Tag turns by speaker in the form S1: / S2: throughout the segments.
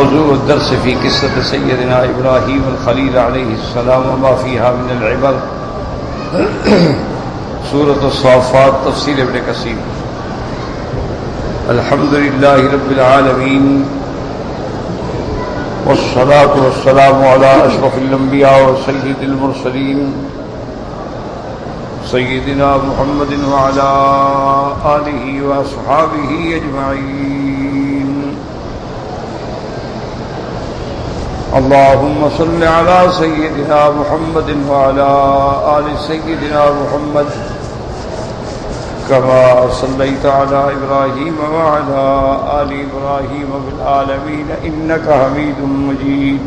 S1: موضوع الدرس في قصة سيدنا إبراهيم الخليل عليه السلام وما فيها من العبر سورة الصافات تفسير ابن كثير. الحمد لله رب العالمين والصلاة والسلام على أشرف الأنبياء وسيد المرسلين سيدنا محمد وعلى آله وأصحابه أجمعين. اللهم صل على سيدنا محمد وعلى آل سيدنا محمد كما صليت على إبراهيم وعلى آل إبراهيم في العالمين إنك حميد مجيد.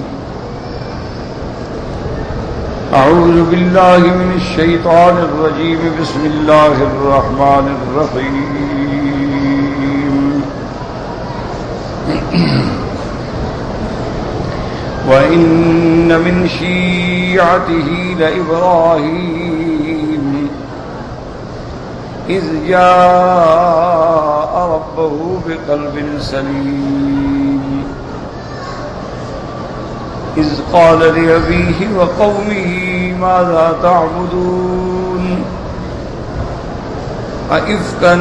S1: أعوذ بالله من الشيطان الرجيم. بسم الله الرحمن الرحيم. وَإِنَّ مِنْ شِيعَتِهِ لَإِبْرَاهِيمَ إِذْ جَاءَ رَبَّهُ بِقَلْبٍ سَلِيمٍ إِذْ قَالَ لِأَبِيهِ وَقَوْمِهِ مَاذَا تَعْبُدُونَ أَئِفْكًا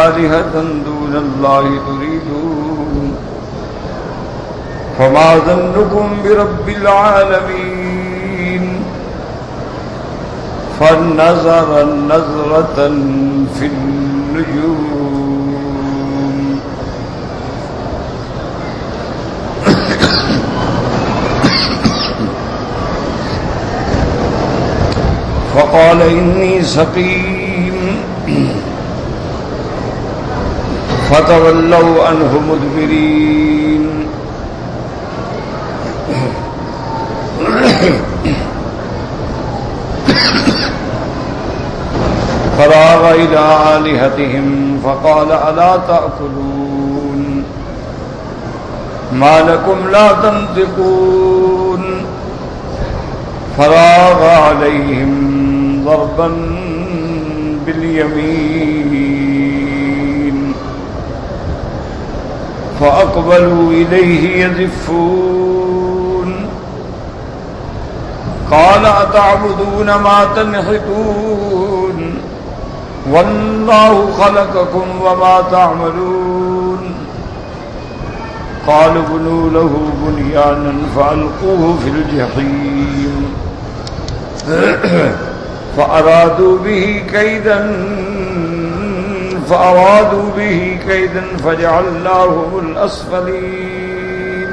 S1: آلِهَةً دُونَ اللَّهِ تُرِيدُونَ فما ظنكم برب العالمين فنظر نظرة في النجوم فقال إني سقيم فتولوا عنه مدبرين. فراغ إلى آلهتهم فقال ألا تأكلون ما لكم لا تنطقون فراغ عليهم ضربا باليمين فأقبلوا إليه يزفون قال أتعبدون ما تنحتون والله خلقكم وما تعملون قالوا ابنوا له بنيانا فألقوه في الجحيم فأرادوا به كيدا فجعلناهم الأسفلين.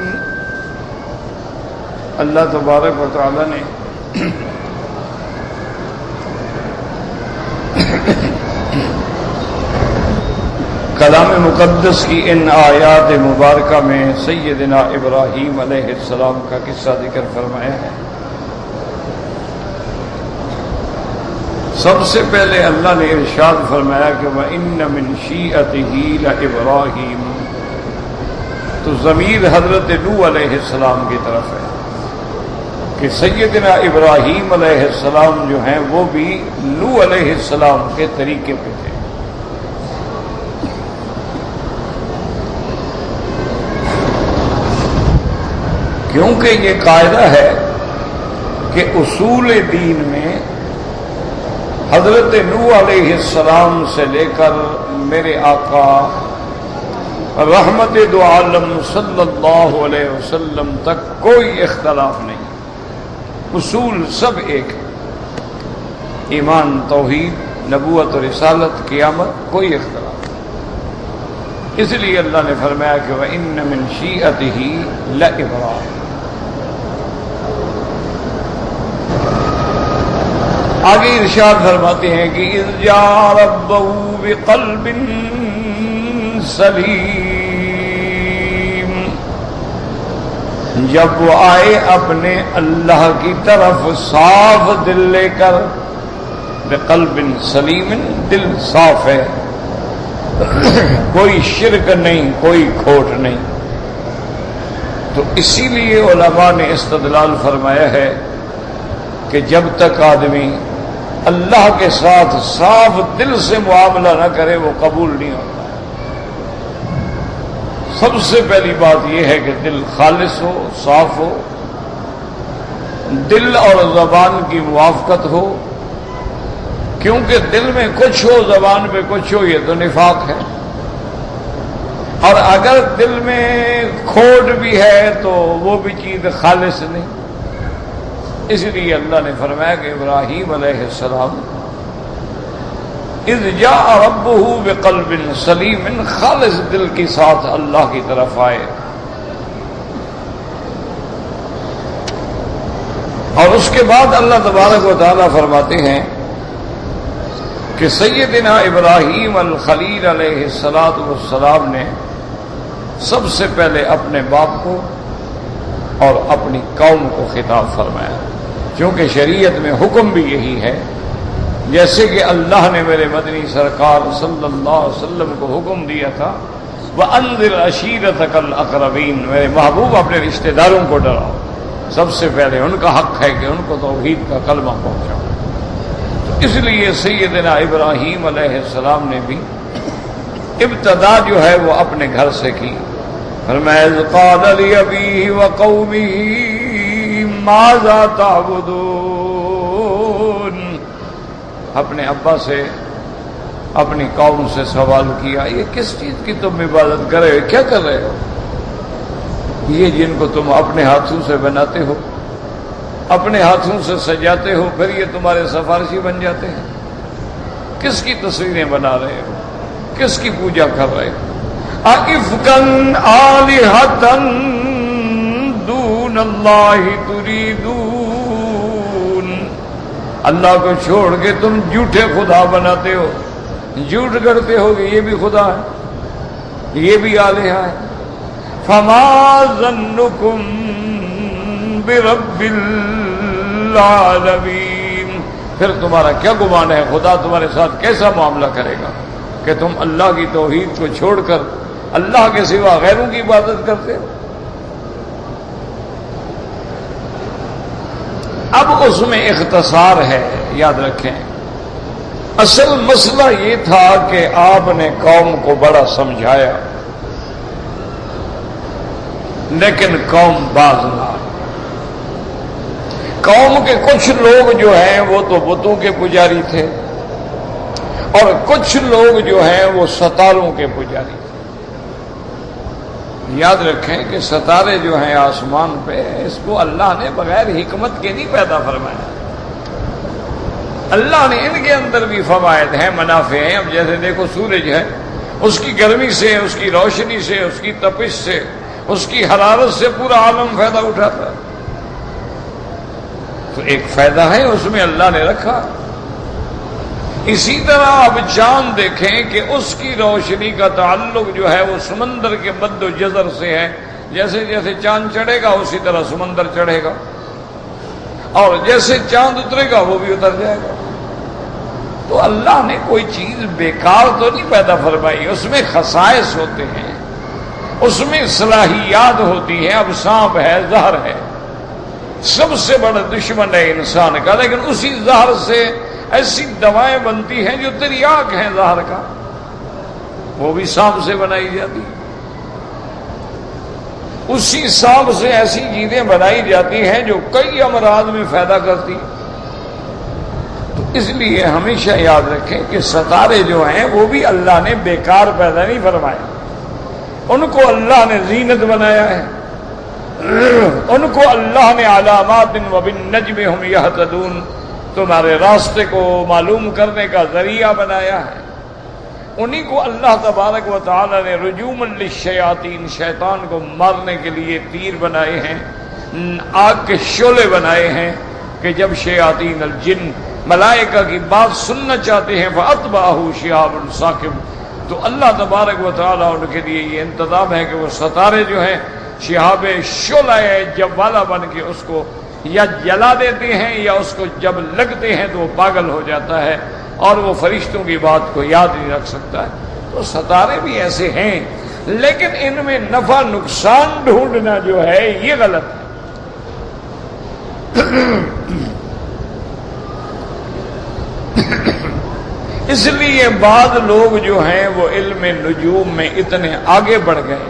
S1: اللہ تبارک و تعالی نے کلام مقدس کی ان آیات مبارکہ میں سیدنا ابراہیم علیہ السلام کا قصہ ذکر فرمایا ہے. سب سے پہلے اللہ نے ارشاد فرمایا کہ وَإِنَّ مِنْ شِيعَتِهِ لَإِبْرَاهِيمَ، تو ضمیر حضرت نوح علیہ السلام کی طرف ہے کہ سیدنا ابراہیم علیہ السلام جو ہیں وہ بھی نوح علیہ السلام کے طریقے پہ تھے. کیونکہ یہ قاعدہ ہے کہ اصول دین میں حضرت نوح علیہ السلام سے لے کر میرے آقا رحمت دو عالم صلی اللہ علیہ وسلم تک کوئی اختلاف نہیں. اصول سب ایک ہے، ایمان، توحید، نبوت و رسالت، قیامت، کوئی اختلاف نہیں. اس لیے اللہ نے فرمایا کہ وَإِنَّ مِنْ شِيعَتِهِ لَإِبْرَاهِيمَ. آگے ارشاد فرماتے ہیں کہ اذ جاء ربہ بقلب سلیم، جب وہ آئے اپنے اللہ کی طرف صاف دل لے کر. بقلب سلیم، دل صاف ہے، کوئی شرک نہیں، کوئی کھوٹ نہیں. تو اسی لیے علماء نے استدلال فرمایا ہے کہ جب تک آدمی اللہ کے ساتھ صاف دل سے معاملہ نہ کرے وہ قبول نہیں ہوتا. سب سے پہلی بات یہ ہے کہ دل خالص ہو، صاف ہو، دل اور زبان کی موافقت ہو، کیونکہ دل میں کچھ ہو زبان پہ کچھ ہو، یہ تو نفاق ہے، اور اگر دل میں کھوٹ بھی ہے تو وہ بھی چیز خالص نہیں۔ اس لیے اللہ نے فرمایا کہ ابراہیم علیہ السلام اذ جاء ربہ بقلب سلیم، خالص دل کے ساتھ اللہ کی طرف آئے، اور اس کے بعد اللہ تبارک و تعالی فرماتے ہیں کہ سیدنا ابراہیم الخلیل علیہ السلام نے سب سے پہلے اپنے باپ کو اور اپنی قوم کو خطاب فرمایا، کیونکہ شریعت میں حکم بھی یہی ہے، جیسے کہ اللہ نے میرے مدنی سرکار صلی اللہ علیہ وسلم کو حکم دیا تھا وَأَنذِرْ عَشِيرَتَكَ الْأَقْرَبِينَ، میرے محبوب اپنے رشتہ داروں کو ڈراؤ، سب سے پہلے ان کا حق ہے کہ ان کو توحید کا کلمہ پہنچاؤ۔ تو اس لیے سیدنا ابراہیم علیہ السلام نے بھی ابتدا جو ہے وہ اپنے گھر سے کی، فرمایا اذ قال لأبيه وقومه ماذا تعبدون، اپنے ابا سے اپنی قوم سے سوال کیا، یہ کس چیز کی تم عبادت کر رہے ہو، کیا کر رہے ہو؟ یہ جن کو تم اپنے ہاتھوں سے بناتے ہو، اپنے ہاتھوں سے سجاتے ہو، پھر یہ تمہارے سفارشی بن جاتے ہیں، کس کی تصویریں بنا رہے ہو، کس کی پوجا کر رہے ہو؟ اَإِفْكًا آلِهَةً دُونَ اللَّهِ تُرِيدُونَ، اللہ کو چھوڑ کے تم جھوٹے خدا بناتے ہو، جھوٹ کرتے ہو کہ یہ بھی خدا ہے، یہ بھی الہ ہے۔ فَمَا ظَنُّكُمْ بِرَبِّ العالمین، پھر تمہارا کیا گمان ہے خدا تمہارے ساتھ کیسا معاملہ کرے گا کہ تم اللہ کی توحید کو چھوڑ کر اللہ کے سوا غیروں کی عبادت کرتے ہو؟ اب اس میں اختصار ہے، یاد رکھیں، اصل مسئلہ یہ تھا کہ آپ نے قوم کو بڑا سمجھایا، لیکن قوم باز نہ آئی۔ قوم کے کچھ لوگ جو ہیں وہ تو بتوں کے پجاری تھے، اور کچھ لوگ جو ہیں وہ ستاروں کے پجاری تھے۔ یاد رکھیں کہ ستارے جو ہیں آسمان پہ، اس کو اللہ نے بغیر حکمت کے نہیں پیدا فرمایا، اللہ نے ان کے اندر بھی فوائد ہیں، منافع ہیں۔ اب جیسے دیکھو سورج ہے، اس کی گرمی سے، اس کی روشنی سے، اس کی تپش سے، اس کی حرارت سے پورا عالم فائدہ اٹھاتا ہے، تو ایک فائدہ ہے اس میں اللہ نے رکھا۔ اسی طرح اب چاند دیکھیں کہ اس کی روشنی کا تعلق جو ہے وہ سمندر کے مد و جزر سے ہے، جیسے جیسے چاند چڑھے گا اسی طرح سمندر چڑھے گا، اور جیسے چاند اترے گا وہ بھی اتر جائے گا۔ تو اللہ نے کوئی چیز بیکار تو نہیں پیدا فرمائی، اس میں خصائص ہوتے ہیں، اس میں صلاحیات ہوتی ہیں۔ اب سانپ ہے، زہر ہے، سب سے بڑا دشمن ہے انسان کا، لیکن اسی زہر سے ایسی دوائیں بنتی ہیں جو تریاک ہیں زہر کا، وہ بھی سانپ سے بنائی جاتی، اسی سانپ سے ایسی چیزیں بنائی جاتی ہیں جو کئی امراض میں فائدہ کرتی۔ تو اس لیے ہمیشہ یاد رکھیں کہ ستارے جو ہیں وہ بھی اللہ نے بیکار پیدا نہیں فرمائے، ان کو اللہ نے زینت بنایا ہے، ان کو اللہ نے علامات وبالنجم هم يهتدون، تمہارے راستے کو معلوم کرنے کا ذریعہ بنایا ہے۔ انہی کو اللہ تبارک و تعالی نے رجوما للشیاطین، شیطان کو مارنے کے لیے تیر بنائے ہیں، آگ کے شعلے بنائے ہیں، کہ جب شیاطین الجن ملائکہ کی بات سننا چاہتے ہیں فَأَتْبَعَهُ شِهَابٌ ثَاقِبٌ، تو اللہ تبارک و تعالی ان کے لیے یہ انتظام ہے کہ وہ ستارے جو ہیں شہاب شعلہ جوالا بن کے اس کو یا جلا دیتے ہیں، یا اس کو جب لگتے ہیں تو وہ پاگل ہو جاتا ہے اور وہ فرشتوں کی بات کو یاد نہیں رکھ سکتا ہے۔ تو ستارے بھی ایسے ہیں، لیکن ان میں نفع نقصان ڈھونڈنا جو ہے یہ غلط ہے۔ اس لیے بعض لوگ جو ہیں وہ علم نجوم میں اتنے آگے بڑھ گئے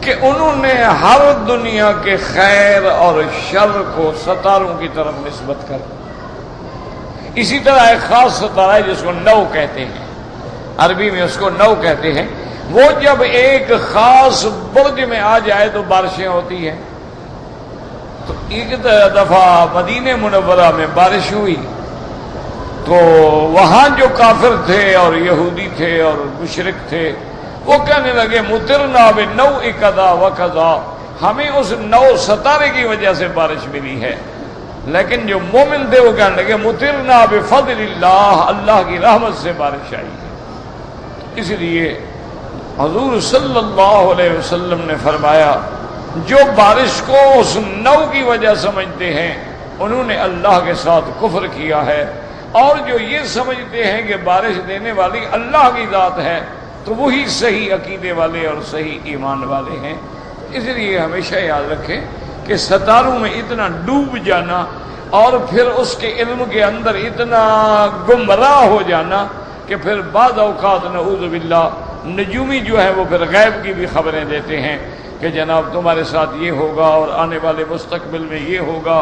S1: کہ انہوں نے ہر دنیا کے خیر اور شر کو ستاروں کی طرف نسبت کر. اسی طرح ایک خاص ستارہ ہے جس کو نو کہتے ہیں، عربی میں اس کو نو کہتے ہیں. وہ جب ایک خاص برج میں آ جائے تو بارشیں ہوتی ہیں. تو ایک دفعہ مدینہ منورہ میں بارش ہوئی تو وہاں جو کافر تھے اور یہودی تھے اور مشرک تھے وہ کہنے لگے مطرنا بنوء کذا وکذا، ہمیں اس نو ستارے کی وجہ سے بارش ملی ہے. لیکن جو مومن تھے وہ کہنے لگے مطرنا بفضل اللہ، اللہ کی رحمت سے بارش آئی ہے. اس لیے حضور صلی اللہ علیہ وسلم نے فرمایا جو بارش کو اس نو کی وجہ سمجھتے ہیں انہوں نے اللہ کے ساتھ کفر کیا ہے، اور جو یہ سمجھتے ہیں کہ بارش دینے والی اللہ کی ذات ہے تو وہی صحیح عقیدے والے اور صحیح ایمان والے ہیں. اس لیے ہمیشہ یاد رکھیں کہ ستاروں میں اتنا ڈوب جانا اور پھر اس کے علم کے اندر اتنا گمراہ ہو جانا کہ پھر بعض اوقات نعوذ باللہ نجومی جو ہے وہ پھر غیب کی بھی خبریں دیتے ہیں کہ جناب تمہارے ساتھ یہ ہوگا اور آنے والے مستقبل میں یہ ہوگا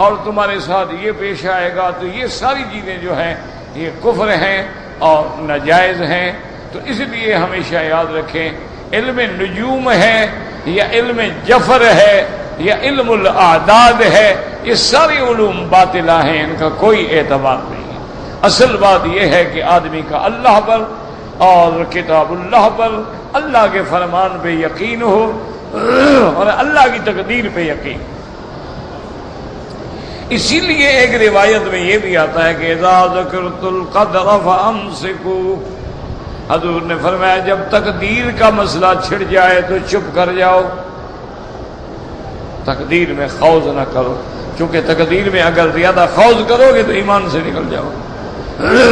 S1: اور تمہارے ساتھ یہ پیش آئے گا. تو یہ ساری چیزیں جو ہیں یہ کفر ہیں اور ناجائز ہیں. تو اس لیے ہمیشہ یاد رکھیں علم نجوم ہے یا علم جفر ہے یا علم الاعداد ہے، یہ ساری علوم باطلہ ہیں، ان کا کوئی اعتبار نہیں ہے. اصل بات یہ ہے کہ آدمی کا اللہ پر اور کتاب اللہ پر، اللہ کے فرمان پہ یقین ہو اور اللہ کی تقدیر پہ یقین. اسی لیے ایک روایت میں یہ بھی آتا ہے کہ اذا ذکرت القدر فامسکوا، حضور نے فرمایا جب تقدیر کا مسئلہ چھڑ جائے تو چپ کر جاؤ، تقدیر میں خوض نہ کرو، چونکہ تقدیر میں اگر زیادہ خوض کرو گے تو ایمان سے نکل جاؤ.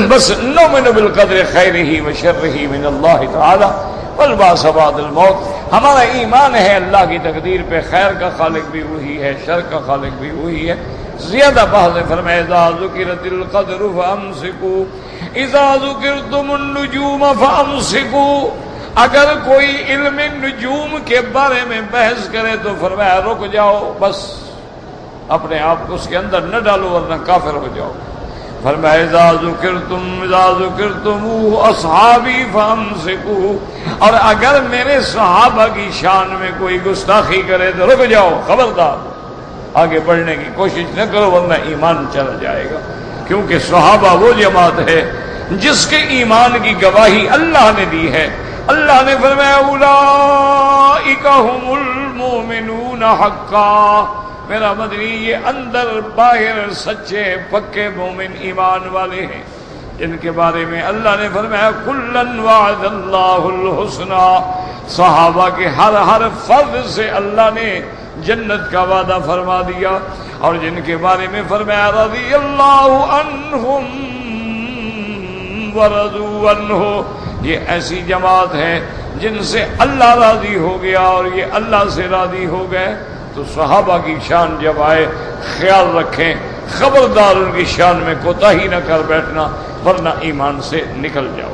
S1: بس نؤمن بالقدر خیرہ وشرہ من اللہ تعالی والبعث بعد الموت. ہمارا ایمان ہے اللہ کی تقدیر پہ، خیر کا خالق بھی وہی ہے، شر کا خالق بھی وہی ہے. زیادہ بحث فرمائے اذا ذکرت القدر فامسکوا اذا ذکرتم النجوم فامسکوا، اگر کوئی علم نجوم کے بارے میں بحث کرے تو فرمایا رک جاؤ، بس اپنے آپ کو اس کے اندر نہ ڈالو ورنہ کافر ہو جاؤ. فرمایا اذا ذکرتم اصحابی فامسکوا، اور اگر میرے صحابہ کی شان میں کوئی گستاخی کرے تو رک جاؤ، خبردار آگے بڑھنے کی کوشش نہ کرو ورنہ ایمان چلا جائے گا. کیونکہ صحابہ وہ جماعت ہے جس کے ایمان کی گواہی اللہ نے دی ہے. اللہ نے فرمایا اولئک هم المؤمنون حقا، میرا مدنی یہ اندر باہر سچے پکے مومن ایمان والے ہیں جن کے بارے میں اللہ نے فرمایا کلا وعد اللہ الحسنی، صحابہ کے ہر فرد سے اللہ نے جنت کا وعدہ فرما دیا. اور جن کے بارے میں فرمایا رضی اللہ عنہم ورضوا عنہ، یہ ایسی جماعت ہے جن سے اللہ راضی ہو گیا اور یہ اللہ سے راضی ہو گئے. تو صحابہ کی شان جب آئے خیال رکھیں، خبردار ان کی شان میں کوتاہی نہ کر بیٹھنا ورنہ ایمان سے نکل جاؤ.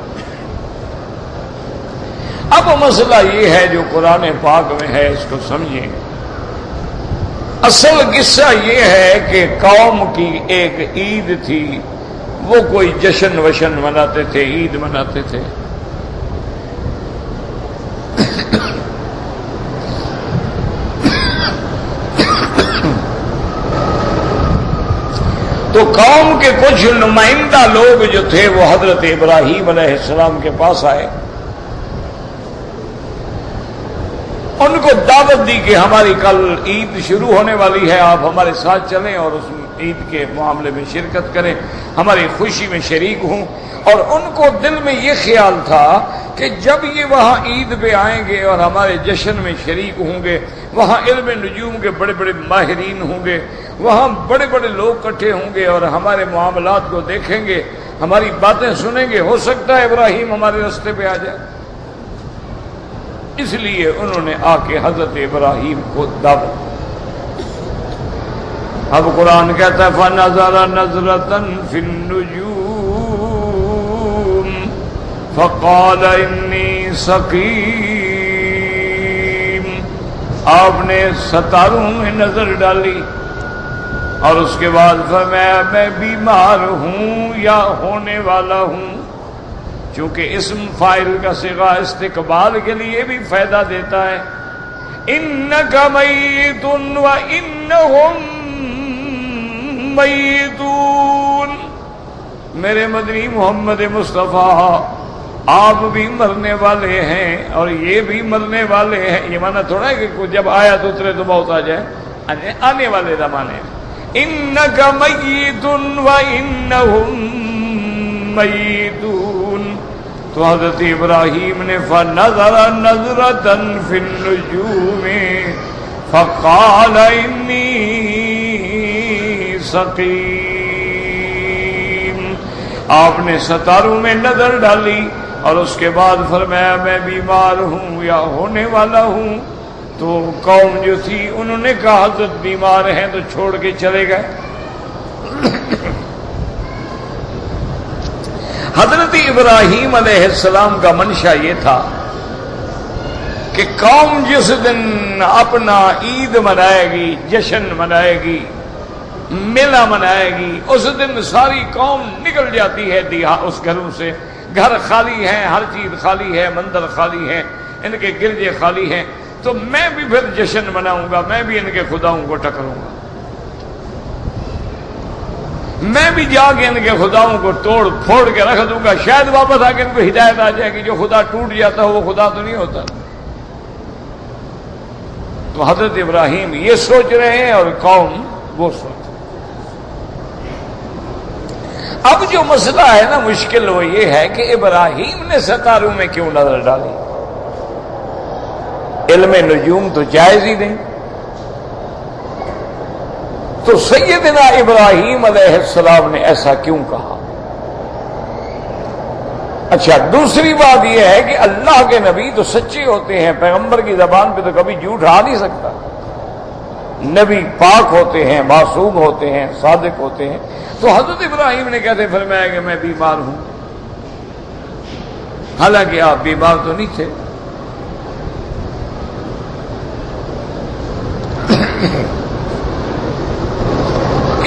S1: اب مسئلہ یہ ہے جو قرآن پاک میں ہے، اس کو سمجھیں. اصل قصہ یہ ہے کہ قوم کی ایک عید تھی، وہ کوئی جشن وشن مناتے تھے، عید مناتے تھے. تو قوم کے کچھ نمائندہ لوگ جو تھے وہ حضرت ابراہیم علیہ السلام کے پاس آئے، ان کو دعوت دی کہ ہماری کل عید شروع ہونے والی ہے، آپ ہمارے ساتھ چلیں اور اس عید کے معاملے میں شرکت کریں، ہماری خوشی میں شریک ہوں. اور ان کو دل میں یہ خیال تھا کہ جب یہ وہاں عید پہ آئیں گے اور ہمارے جشن میں شریک ہوں گے، وہاں علم نجوم کے بڑے بڑے ماہرین ہوں گے، وہاں بڑے بڑے لوگ اکٹھے ہوں گے اور ہمارے معاملات کو دیکھیں گے، ہماری باتیں سنیں گے، ہو سکتا ہے ابراہیم ہمارے راستے پہ آ جائے. اس لیے انہوں نے آ کے حضرت ابراہیم کو دعوت. اب قرآن کہتا ہے فَنَظَرَ نَظْرَةً فِي النُّجُومِ فَقَالَ إِنِّي سَقِيمٌ. آپ نے ستاروں میں نظر ڈالی اور اس کے بعد فرمایا میں بیمار ہوں یا ہونے والا ہوں، چونکہ اسم فاعل کا صیغہ استقبال کے لیے بھی فائدہ دیتا ہے۔ انک میت و انہم میتون، میرے مدنی محمد مصطفیٰ آپ بھی مرنے والے ہیں اور یہ بھی مرنے والے ہیں۔ یہ معنی تھوڑا ہے کہ جب آیت اترے تو موت آ جائے، آنے والے زمانے میں۔ انک میت و انہم میتون، تو حضرت ابراہیم نے فنظر نظرۃ فی النجوم فقال انی سقیم، آپ نے ستاروں میں نظر ڈالی اور اس کے بعد فرمایا میں بیمار ہوں یا ہونے والا ہوں۔ تو قوم جو تھی انہوں نے کہا حضرت بیمار ہیں تو چھوڑ کے چلے گئے۔ حضرت ابراہیم علیہ السلام کا منشا یہ تھا کہ قوم جس دن اپنا عید منائے گی، جشن منائے گی، میلہ منائے گی، اس دن ساری قوم نکل جاتی ہے اس گھروں سے، گھر خالی ہیں، ہر چیز خالی ہے، مندر خالی ہے، ان کے گرجے خالی ہیں، تو میں بھی پھر جشن مناؤں گا، میں بھی ان کے خداؤں کو ٹکروں گا، میں بھی جا کے ان کے خداؤں کو توڑ پھوڑ کے رکھ دوں گا، شاید واپس آ کے ان کو ہدایت آ جائے گی۔ جو خدا ٹوٹ جاتا ہو وہ خدا تو نہیں ہوتا۔ تو حضرت ابراہیم یہ سوچ رہے ہیں اور قوم وہ سوچ۔ اب جو مسئلہ ہے نا مشکل وہ یہ ہے کہ ابراہیم نے ستاروں میں کیوں نظر ڈالی؟ علم نجوم تو جائز ہی نہیں، تو سیدنا ابراہیم علیہ السلام نے ایسا کیوں کہا؟ اچھا، دوسری بات یہ ہے کہ اللہ کے نبی تو سچے ہوتے ہیں، پیغمبر کی زبان پہ تو کبھی جھوٹ آ نہیں سکتا، نبی پاک ہوتے ہیں، معصوم ہوتے ہیں، صادق ہوتے ہیں۔ تو حضرت ابراہیم نے کہتے فرمایا کہ میں بیمار ہوں، حالانکہ آپ بیمار تو نہیں تھے۔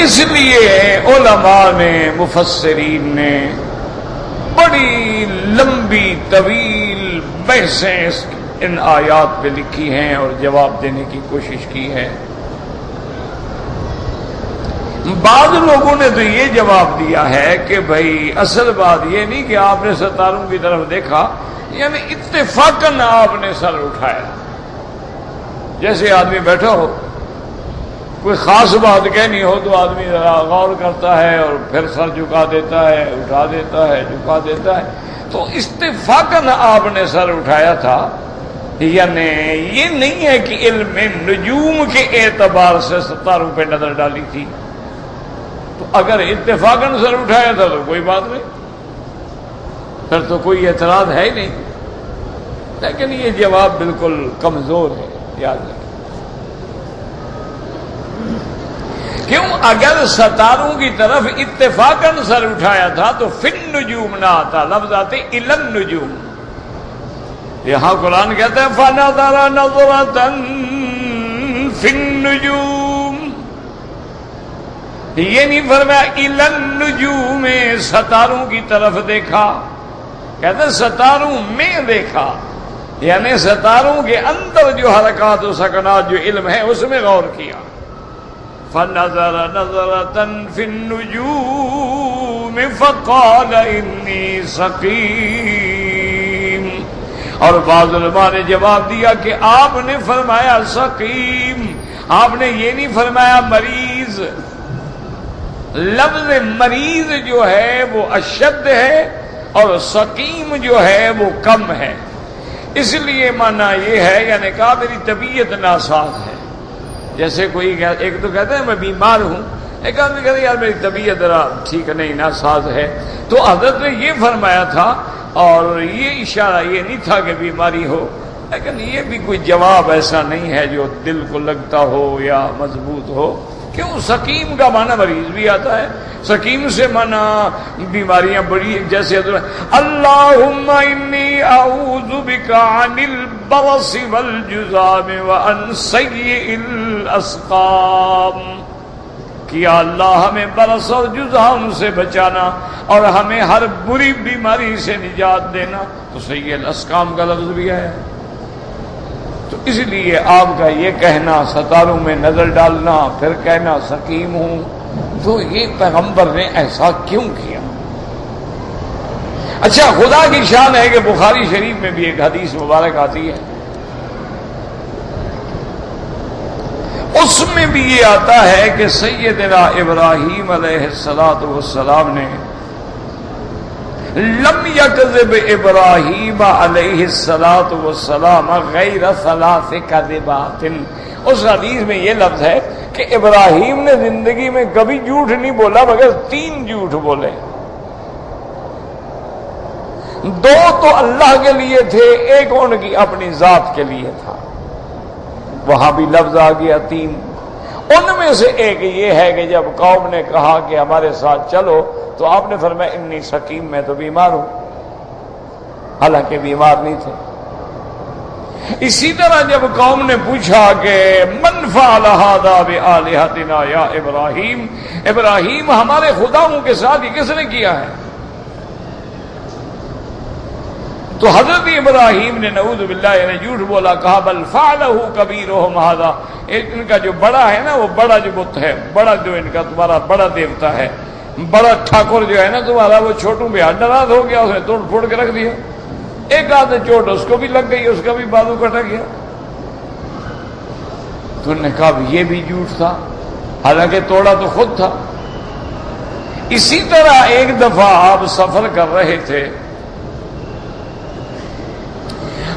S1: اس لیے علماء نے، مفسرین نے بڑی لمبی طویل بحثیں ان آیات پہ لکھی ہیں اور جواب دینے کی کوشش کی ہے۔ بعض لوگوں نے تو یہ جواب دیا ہے کہ بھائی اصل بات یہ نہیں کہ آپ نے ستاروں کی طرف دیکھا، یعنی اتفاقاً آپ نے سر اٹھایا، جیسے آدمی بیٹھا ہو، کوئی خاص بات کہنی ہو تو آدمی ذرا غور کرتا ہے اور پھر سر جھکا دیتا ہے، اٹھا دیتا ہے، جھکا دیتا ہے۔ تو اتفاقاً آپ نے سر اٹھایا تھا، یعنی یہ نہیں ہے کہ علم نجوم کے اعتبار سے ستاروں پہ نظر ڈالی تھی۔ تو اگر اتفاقاً سر اٹھایا تھا تو کوئی بات نہیں، پھر تو کوئی اعتراض ہے ہی نہیں، لیکن یہ جواب بالکل کمزور ہے، یاد رکھیں۔ کیوں؟ اگر ستاروں کی طرف اتفاقاً سر اٹھایا تھا تو فن نجوم نہ آتا، لفظ آتے الن نجوم۔ یہاں قرآن کہتا ہے فَنَظَرَ نَظْرَةً فِي النُّجُومِ، یہ نہیں فرمایا الن نجوم، ستاروں کی طرف دیکھا، کہتے ہیں ستاروں میں دیکھا، یعنی ستاروں کے اندر جو حرکات و سکنات جو علم ہے اس میں غور کیا۔ فَنَظَرَ نَظْرَةً فِي النُّجُومِ فَقَالَ إِنِّي سَقِيمٌ، اور بعض علماء نے جواب دیا کہ آپ نے فرمایا سقیم، آپ نے یہ نہیں فرمایا مریض۔ لفظ مریض جو ہے وہ اشد ہے اور سقیم جو ہے وہ کم ہے، اس لیے معنی یہ ہے، یعنی کہا میری طبیعت ناساز ہے۔ جیسے کوئی ایک تو کہتا ہے میں بیمار ہوں، ایک آدمی کہتا ہے یار میری طبیعت ٹھیک نہیں، ناساز ہے۔ تو حضرت نے یہ فرمایا تھا، اور یہ اشارہ یہ نہیں تھا کہ بیماری ہو، لیکن یہ بھی کوئی جواب ایسا نہیں ہے جو دل کو لگتا ہو یا مضبوط ہو۔ کیوں؟ سقیم کا معنی مریض بھی آتا ہے، سقیم سے معنی بیماریاں بڑی، جیسے اللہم انی انی اعوذ بک عن البرص والجذام وعن سیئ الاسقام، کہ یا اللہ ہمیں برس اور جذام سے بچانا اور ہمیں ہر بری بیماری سے نجات دینا۔ تو سیئ الاسقام کا لفظ بھی ہے، تو اس لیے آپ کا یہ کہنا ستاروں میں نظر ڈالنا پھر کہنا سقیم ہوں، تو یہ پیغمبر نے ایسا کیوں کیا؟ اچھا، خدا کی شان ہے کہ بخاری شریف میں بھی ایک حدیث مبارک آتی ہے، اس میں بھی یہ آتا ہے کہ سیدنا ابراہیم علیہ السلام نے لم یکذب ابراہیم علیہ السلام غیر ثلاث کذبات، اس حدیث میں یہ لفظ ہے کہ ابراہیم نے زندگی میں کبھی جھوٹ نہیں بولا مگر 3 جھوٹ بولے، 2 تو اللہ کے لیے تھے، ایک ان کی اپنی ذات کے لیے تھا، وہاں بھی لفظ آ گیا 3۔ ان میں سے ایک یہ ہے کہ جب قوم نے کہا کہ ہمارے ساتھ چلو تو آپ نے فرمایا انی سقیم، میں تو بیمار ہوں، حالانکہ بیمار نہیں تھے۔ اسی طرح جب قوم نے پوچھا کہ من فعل ھذا بآلہتنا یا ابراہیم، ابراہیم ہمارے خداؤں کے ساتھ یہ کس نے کیا ہے؟ تو حضرت ابراہیم نے نعوذ باللہ نے جھوٹ بولا، کہا بل فعلہ کبیرہم ھذا، ان کا جو بڑا ہے نا، وہ بڑا جو بت ہے، بڑا جو ان کا تمہارا بڑا دیوتا ہے، بڑا ٹھاکر جو ہے نا تمہارا، وہ چھوٹوں پہ ہاتھ ناراض ہو گیا، اس نے توڑ پھوڑ کے رکھ دیا، ایک آدھ چوٹ اس کو بھی لگ گئی، اس کا بھی بازو کٹا گیا۔ تو انہوں نے کہا یہ بھی جھوٹ تھا، حالانکہ توڑا تو خود تھا۔ اسی طرح ایک دفعہ آپ سفر کر رہے تھے،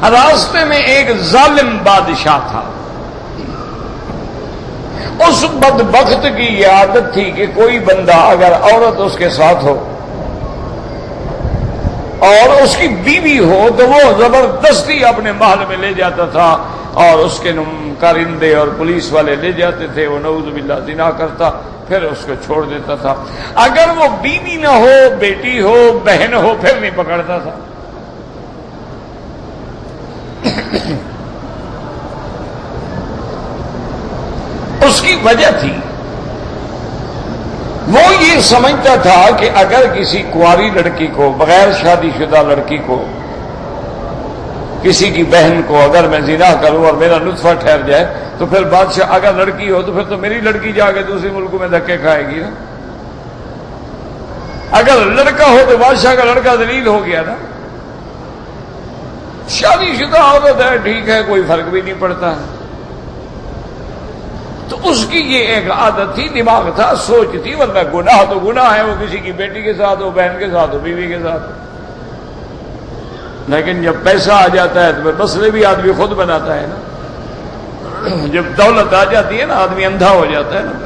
S1: راستے میں ایک ظالم بادشاہ تھا، اس بدبخت کی یہ عادت تھی کہ کوئی بندہ اگر عورت اس کے ساتھ ہو اور اس کی بیوی ہو تو وہ زبردستی اپنے محل میں لے جاتا تھا، اور اس کے کارندے اور پولیس والے لے جاتے تھے، وہ نعوذ باللہ زنا کرتا، پھر اس کو چھوڑ دیتا تھا۔ اگر وہ بیوی نہ ہو، بیٹی ہو، بہن ہو، پھر نہیں پکڑتا تھا۔ اس کی وجہ تھی، وہ یہ سمجھتا تھا کہ اگر کسی کنواری لڑکی کو، بغیر شادی شدہ لڑکی کو، کسی کی بہن کو اگر میں زنا کروں اور میرا نطفہ ٹھہر جائے تو پھر بادشاہ، اگر لڑکی ہو تو پھر تو میری لڑکی جا کے دوسرے ملکوں میں دھکے کھائے گی نا، اگر لڑکا ہو تو بادشاہ کا لڑکا ذلیل ہو گیا نا۔ شادی شدہ عورت ہے ٹھیک ہے، کوئی فرق بھی نہیں پڑتا ہے۔ تو اس کی یہ ایک عادت تھی، دماغ تھا، سوچ تھی، ورنہ گناہ تو گناہ ہے، وہ کسی کی بیٹی کے ساتھ ہو، بہن کے ساتھ ہو، بیوی کے ساتھ ہو۔ لیکن جب پیسہ آ جاتا ہے تو مسئلے بھی آدمی خود بناتا ہے نا، جب دولت آ جاتی ہے نا آدمی اندھا ہو جاتا ہے نا۔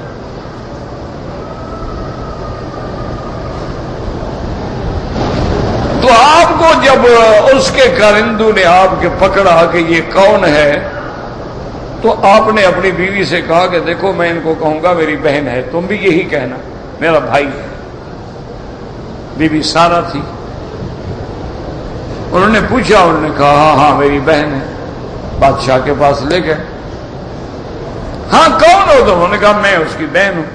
S1: تو آپ کو جب اس کے کارندوں نے آپ کے پکڑا کہ یہ کون ہے، تو آپ نے اپنی بیوی سے کہا کہ دیکھو میں ان کو کہوں گا میری بہن ہے، تم بھی یہی کہنا میرا بھائی ہے۔ بی بی سارا تھی، انہوں نے پوچھا، انہوں نے کہا ہاں ہاں میری بہن ہے۔ بادشاہ کے پاس لے گئے، ہاں کون ہو تم؟ انہوں نے کہا میں اس کی بہن ہوں۔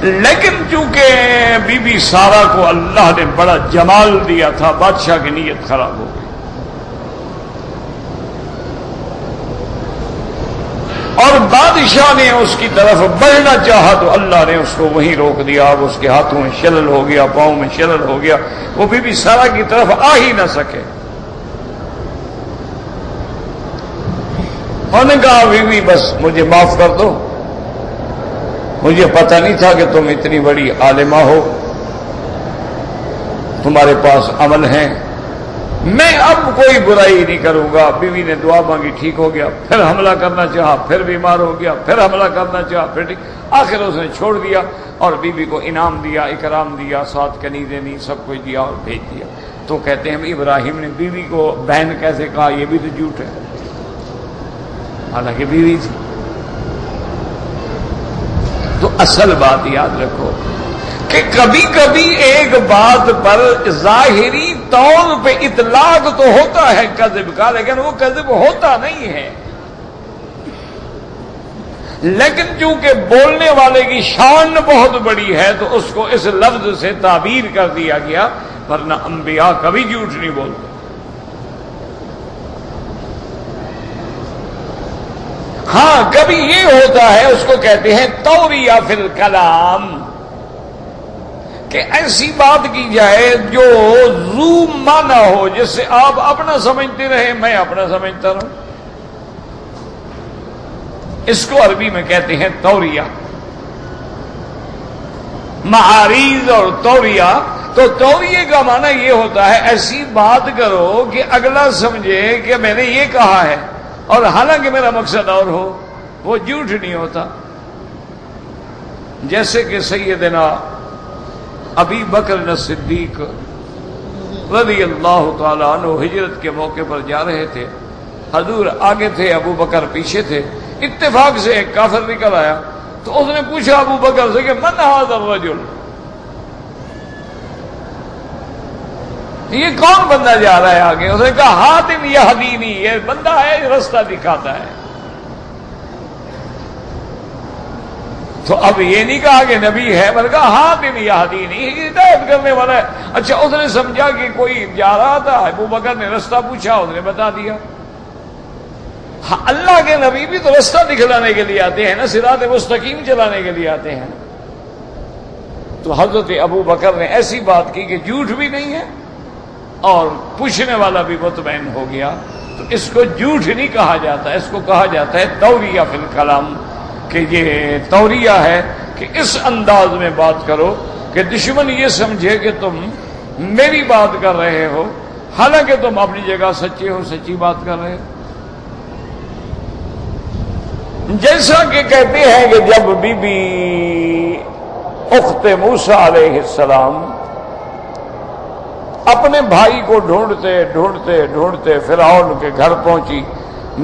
S1: لیکن چونکہ بی بی سارا کو اللہ نے بڑا جمال دیا تھا، بادشاہ کی نیت خراب ہو گئی، اور بادشاہ نے اس کی طرف بڑھنا چاہا تو اللہ نے اس کو وہیں روک دیا۔ اب اس کے ہاتھوں میں شلل ہو گیا، پاؤں میں شلل ہو گیا، وہ بی بی سارا کی طرف آ ہی نہ سکے۔ انہوں نے کہا بی بی بس مجھے معاف کر دو، مجھے پتہ نہیں تھا کہ تم اتنی بڑی عالمہ ہو، تمہارے پاس عمل ہیں، میں اب کوئی برائی نہیں کروں گا۔ بیوی نے دعا مانگی، ٹھیک ہو گیا، پھر حملہ کرنا چاہا، پھر بیمار ہو گیا، پھر حملہ کرنا چاہا، پھر ٹھیک، آخر اس نے چھوڑ دیا اور بیوی کو انعام دیا، اکرام دیا، 7 کنیزیں دی، سب کچھ دیا اور بھیج دیا۔ تو کہتے ہیں ابراہیم نے بیوی کو بہن کیسے کہا؟ یہ بھی تو جھوٹ ہے، حالانکہ بیوی تھی۔ تو اصل بات یاد رکھو، کہ کبھی کبھی ایک بات پر ظاہری طور پہ اطلاق تو ہوتا ہے کذب کا، لیکن وہ کذب ہوتا نہیں ہے، لیکن چونکہ بولنے والے کی شان بہت بڑی ہے تو اس کو اس لفظ سے تعبیر کر دیا گیا، ورنہ انبیاء کبھی جھوٹ نہیں بولتے۔ ہاں کبھی یہ ہوتا ہے، اس کو کہتے ہیں توریہ فی الکلام، کہ ایسی بات کی جائے جو ذو معنی ہو، جس سے آپ اپنا سمجھتے رہے میں اپنا سمجھتا رہوں، اس کو عربی میں کہتے ہیں توریہ۔ معاریض اور توریہ، تو توریہ کا معنی یہ ہوتا ہے ایسی بات کرو کہ اگلا سمجھے کہ میں نے یہ کہا ہے اور حالانکہ میرا مقصد اور ہو، وہ جھوٹ نہیں ہوتا۔ جیسے کہ سیدنا ابی بکر صدیق رضی اللہ تعالی عنہ ہجرت کے موقع پر جا رہے تھے، حضور آگے تھے، ابو بکر پیچھے تھے، اتفاق سے ایک کافر نکل آیا تو اس نے پوچھا ابو بکر سے کہ من ھذا الرجل، یہ کون بندہ جا رہا ہے آگے؟ اس نے کہا حاتم یہدینی، یہ بندہ ہے رستہ دکھاتا ہے۔ تو اب یہ نہیں کہا کہ نبی ہے، بلکہ حاتم یہدینی، ہدایت کرنے والا ہے۔ اچھا اس نے سمجھا کہ کوئی جا رہا تھا، ابو بکر نے رستہ پوچھا، اس نے بتا دیا۔ اللہ کے نبی بھی تو رستہ دکھلانے کے لیے آتے ہیں نا، صراط مستقیم چلانے کے لیے آتے ہیں۔ تو حضرت ابو بکر نے ایسی بات کی کہ جھوٹ بھی نہیں ہے اور پوچھنے والا بھی مطمئن ہو گیا، تو اس کو جھوٹ نہیں کہا جاتا، اس کو کہا جاتا ہے توریہ فی الکلام، کہ یہ توریہ ہے کہ اس انداز میں بات کرو کہ دشمن یہ سمجھے کہ تم میری بات کر رہے ہو، حالانکہ تم اپنی جگہ سچے ہو، سچی بات کر رہے ہو۔ جیسا کہ کہتے ہیں کہ جب بی بی اخت موسیٰ علیہ السلام اپنے بھائی کو ڈھونڈتے ڈھونڈتے ڈھونڈتے فرعون کے گھر پہنچی،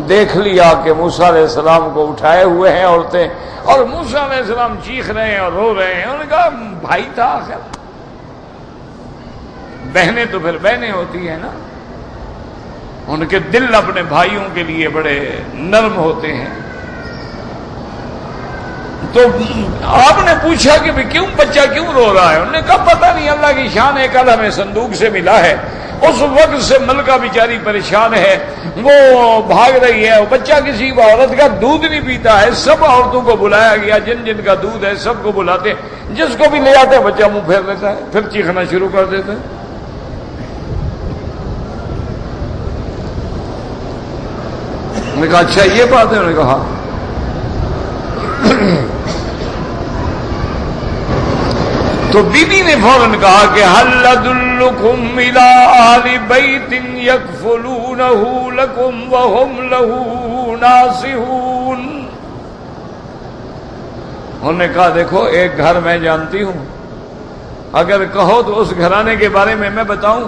S1: دیکھ لیا کہ موسیٰ علیہ السلام کو اٹھائے ہوئے ہیں عورتیں، اور موسیٰ علیہ السلام چیخ رہے ہیں اور رو رہے ہیں۔ انہوں نے کہا بھائی تھا آخر، بہنیں تو پھر بہنیں ہوتی ہیں نا، ان کے دل اپنے بھائیوں کے لیے بڑے نرم ہوتے ہیں۔ تو آپ نے پوچھا کہ کیوں بچہ کیوں رو رہا ہے؟ انہوں نے کہا پتہ نہیں، اللہ کی شان ہے، کل ہمیں صندوق سے ملا ہے، اس وقت سے ملکہ بیچاری پریشان ہے، وہ بھاگ رہی ہے، وہ بچہ کسی عورت کا دودھ نہیں پیتا ہے، سب عورتوں کو بلایا گیا، جن جن کا دودھ ہے سب کو بلاتے، جس کو بھی لے آتے بچہ منہ پھیر لیتا ہے، پھر چیخنا شروع کر دیتا ہے۔ انہوں نے کہا اچھا یہ بات ہے؟ انہوں نے کہا تو بی بی نے فوراً کہا کہ هل ادلکم الی اہل بیت یکفلونہ لکم وہم لہ ناصحون۔ انہوں نے کہا دیکھو ایک گھر میں جانتی ہوں، اگر کہو تو اس گھرانے کے بارے میں بتاؤں،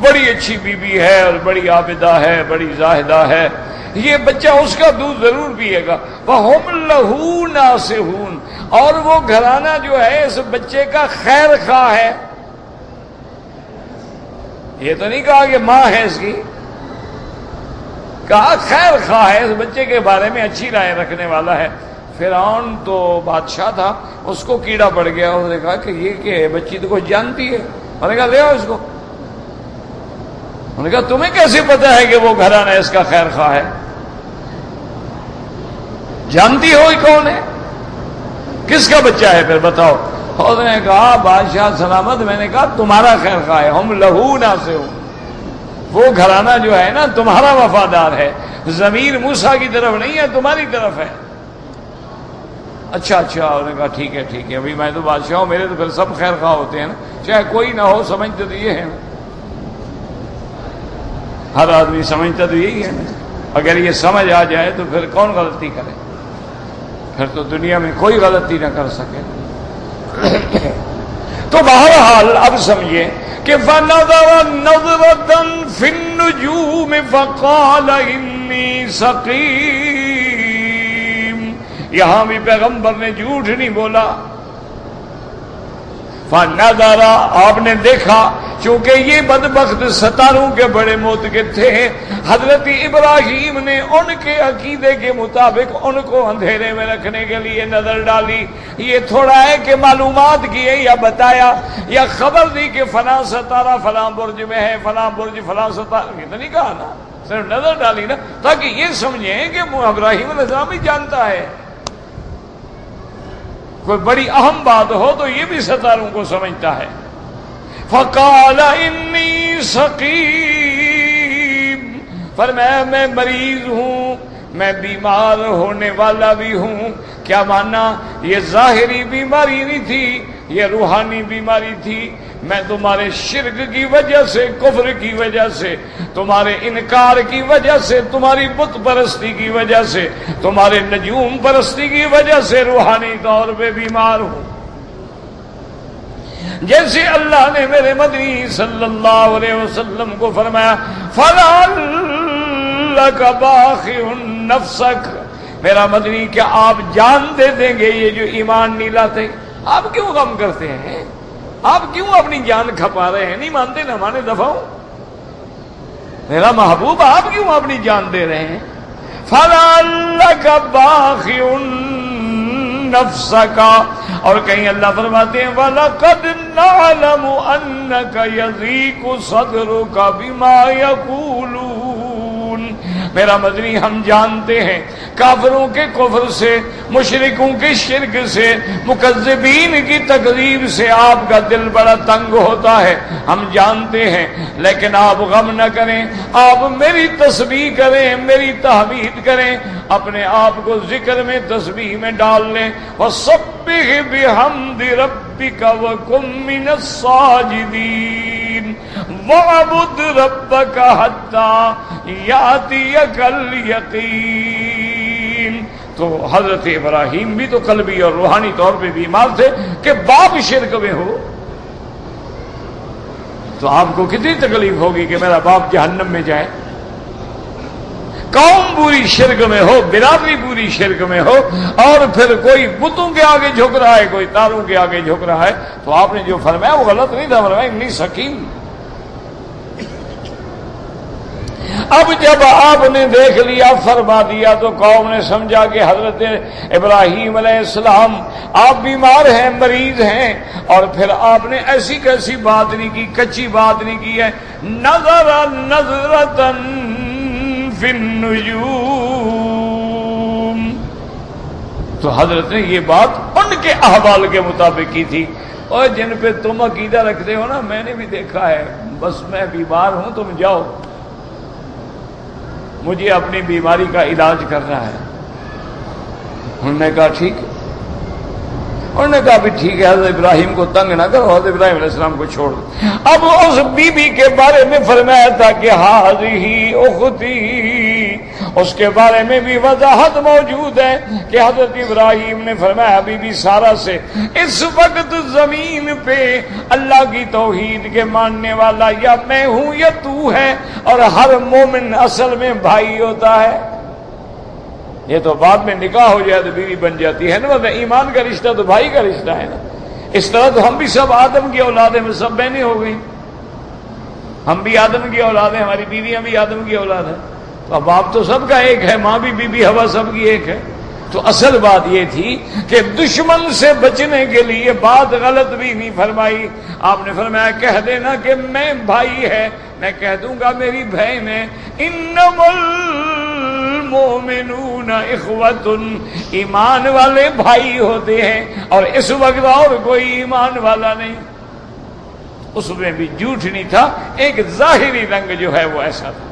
S1: بڑی اچھی بی بی ہے اور بڑی عابدہ ہے، بڑی زاہدہ ہے، یہ بچہ اس کا دودھ ضرور پیے گا، وَهُمْ لَهُ نَاصِحُونَ، اور وہ گھرانہ جو ہے اس بچے کا خیر خواہ ہے۔ یہ تو نہیں کہا کہ ماں ہے اس کی، کہا خیر خواہ ہے، اس بچے کے بارے میں اچھی رائے رکھنے والا ہے۔ فرعون تو بادشاہ تھا، اس کو کیڑا پڑ گیا، اس نے کہا کہ یہ کہ بچی تو کچھ جانتی ہے، انہوں نے کہا لے آؤ اس کو۔ انہوں نے کہا تمہیں کیسے پتا ہے کہ وہ گھرانہ اس کا خیر خواہ ہے؟ جانتی ہو کون ہے؟ کس کا بچہ ہے پھر بتاؤ؟ اس نے کہا بادشاہ سلامت، میں نے کہا تمہارا خیر خواہ ہے، ہم لہو ناصحون، وہ گھرانہ جو ہے نا تمہارا وفادار ہے، ضمیر موسیٰ کی طرف نہیں ہے، تمہاری طرف ہے۔ اچھا انہوں نے کہا ٹھیک ہے ٹھیک ہے، ابھی میں تو بادشاہ ہوں، میرے تو پھر سب خیر خواہ ہوتے ہیں نا، چاہے کوئی نہ ہو، سمجھتے تو یہ ہے نا، ہر آدمی سمجھتا تو یہی ہے نا، اگر یہ سمجھ آ جائے تو پھر کون غلطی کرے؟ پھر تو دنیا میں کوئی غلطی نہ کر سکے۔ تو بہرحال اب سمجھیں کہ فَنَظَرَ نَظْرَةً فِي النُّجُومِ فَقَالَ إِنِّي سَقِيمٌ، یہاں بھی پیغمبر نے جھوٹ نہیں بولا، فنظر، آپ نے دیکھا، چونکہ یہ بدبخت ستاروں کے بڑے موتقد تھے، حضرت ابراہیم نے ان کے عقیدے کے مطابق ان کو اندھیرے میں رکھنے کے لیے نظر ڈالی۔ یہ تھوڑا ہے کہ معلومات کیے یا بتایا یا خبر دی کہ فلاں ستارہ فلاں برج میں ہے، فلاں برج فلاں ستارہ، یہ تو نہیں کہا نا، صرف نظر ڈالی نا، تاکہ یہ سمجھیں کہ ابراہیم علیہ السلام بھی جانتا ہے۔ کوئی بڑی اہم بات ہو تو یہ بھی ستاروں کو سمجھتا ہے۔ فقال انی سقیم، فرمایا میں مریض ہوں، میں بیمار ہونے والا بھی ہوں۔ کیا مانا؟ یہ ظاہری بیماری نہیں تھی، یہ روحانی بیماری تھی۔ میں تمہارے شرک کی وجہ سے، کفر کی وجہ سے، تمہارے انکار کی وجہ سے، تمہاری بت پرستی کی وجہ سے، تمہارے نجوم پرستی کی وجہ سے روحانی طور پہ بیمار ہوں۔ جیسے اللہ نے میرے مدنی صلی اللہ علیہ وسلم کو فرمایا فَلَعَلَّكَ بَاخِعٌ نَفْسَكَ، میرا مدنی کیا آپ جان دے دیں گے یہ جو ایمان نہیں لاتے؟ آپ کیوں غم کرتے ہیں؟ آپ کیوں اپنی جان کھپا رہے ہیں؟ نہیں مانتے نہ مانے دفعہ، میرا محبوب آپ کیوں اپنی جان دے رہے ہیں؟ فَلَعَلَّكَ بَاخِعٌ نَفْسَكَ، اور کہیں اللہ فرماتے ہیں وَلَقَدْ نَعْلَمُ أَنَّكَ يَضِيقُ صَدْرُكَ بِمَا يَقُولُونَ، میرا مدنی ہم جانتے ہیں کافروں کے کفر سے، مشرکوں کے شرک سے، مکذبین کی تکذیب سے آپ کا دل بڑا تنگ ہوتا ہے، ہم جانتے ہیں، لیکن آپ غم نہ کریں، آپ میری تسبیح کریں، میری تحمید کریں، اپنے آپ کو ذکر میں تسبیح میں ڈال لیں۔ وَسَبِّحْ بِحَمْدِ رَبِّكَ وَكُن مِّنَ السَّاجِدِينَ وَاعْبُدْ رَبَّكَ حَتَّى يَأْتِيَكَ الْيَقِينُ۔ تو حضرت ابراہیم بھی تو قلبی اور روحانی طور پہ بیمار تھے کہ باپ شرک میں ہو تو آپ کو کتنی تکلیف ہوگی کہ میرا باپ جہنم میں جائے، قوم پوری شرک میں ہو، برادری پوری شرک میں ہو، اور پھر کوئی بتوں کے آگے جھک رہا ہے، کوئی تاروں کے آگے جھک رہا ہے۔ تو آپ نے جو فرمایا وہ غلط نہیں تھا، فرمایا انی سکیم۔ اب جب آپ نے دیکھ لیا، فرما دیا، تو قوم نے سمجھا کہ حضرت ابراہیم علیہ السلام آپ بیمار ہیں، مریض ہیں، اور پھر آپ نے ایسی کیسی بات نہیں کی، کچی بات نہیں کی ہے۔ نظر نظرتن فی النجوم، تو حضرت نے یہ بات ان کے احوال کے مطابق کی تھی۔ اور جن پہ تم عقیدہ رکھتے ہو نا، میں نے بھی دیکھا ہے، بس میں بیمار ہوں، تم جاؤ، مجھے اپنی بیماری کا علاج کرنا ہے۔ انہوں نے کہا ٹھیک ہے، انہوں نے کہا بھی ٹھیک ہے، حضرت ابراہیم کو تنگ نہ کرو، حضرت ابراہیم علیہ السلام کو چھوڑ دو۔ اب اس بی بی کے بارے میں فرمایا تھا کہ ہذہ اختی، اس کے بارے میں بھی وضاحت موجود ہے کہ حضرت ابراہیم نے فرمایا بی بی سارہ سے، اس وقت زمین پہ اللہ کی توحید کے ماننے والا یا میں ہوں یا تو ہے، اور ہر مومن اصل میں بھائی ہوتا ہے۔ یہ تو بعد میں نکاح ہو جائے تو بیوی بن جاتی ہے نا، ایمان کا رشتہ تو بھائی کا رشتہ ہے نا۔ اس طرح تو ہم بھی سب آدم کی اولاد ہیں، سب بہنیں ہو گئی، ہم بھی آدم کی اولاد ہیں، ہماری بیویاں بھی آدم کی اولاد ہیں، تو اب باپ تو سب کا ایک ہے، ماں بھی بی بی ہوا سب کی ایک ہے۔ تو اصل بات یہ تھی کہ دشمن سے بچنے کے لیے بات غلط بھی نہیں فرمائی، آپ نے فرمایا کہہ دینا کہ میں بھائی ہے، میں کہہ دوں گا میری بہن ہے۔ انما المؤمنون اخوۃ، ایمان والے بھائی ہوتے ہیں، اور اس وقت اور کوئی ایمان والا نہیں۔ اس میں بھی جھوٹ نہیں تھا، ایک ظاہری رنگ جو ہے وہ ایسا تھا۔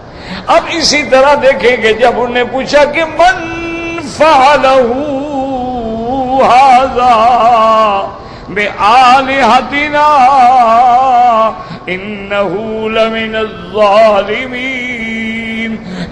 S1: اب اسی طرح دیکھیں کہ جب انہوں نے پوچھا کہ من فعلہ ھذا بآلہتنا انہ لمن الظالمین،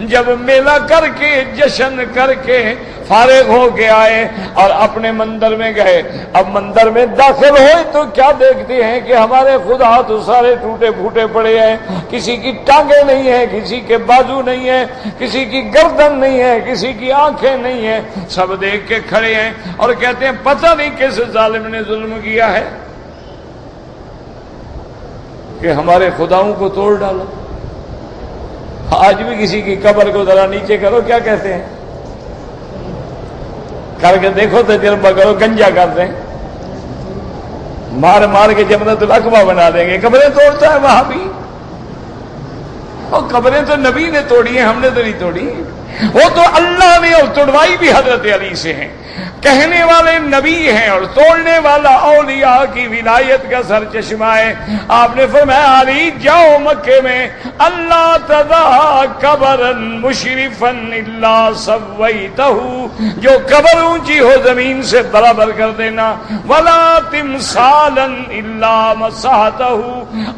S1: جب میلہ کر کے جشن کر کے فارغ ہو کے آئے اور اپنے مندر میں گئے، اب مندر میں داخل ہوئے تو کیا دیکھتے ہیں کہ ہمارے خدا تو سارے ٹوٹے پھوٹے پڑے ہیں، کسی کی ٹانگیں نہیں ہیں، کسی کے بازو نہیں ہیں، کسی کی گردن نہیں ہے، کسی کی آنکھیں نہیں ہیں، سب دیکھ کے کھڑے ہیں اور کہتے ہیں پتہ نہیں کس ظالم نے ظلم کیا ہے۔ کہ ہمارے خداؤں کو توڑ ڈالو. آج بھی کسی کی قبر کو ذرا نیچے کرو، کیا کہتے ہیں؟ کر کے دیکھو تجربہ کرو، گنجا کر دیں، مار مار کے جمرۃ الاقبہ بنا دیں گے. قبریں توڑتا ہے وہاں بھی. اور قبریں تو نبی نے توڑی ہیں، ہم نے تو نہیں توڑی. وہ تو اللہ نے، اور توڑوائی بھی حضرت علی سے ہیں. کہنے والے نبی ہیں اور توڑنے والا اولیاء کی ولایت کا سرچشمہ ہے. آپ نے فرمایا علی جاؤ مکے میں، اللہ تذا قبرا مشرفا الا سویتہ، جو قبر اونچی ہو زمین سے برابر کر دینا، ولا تمثالا الا مسحتہ،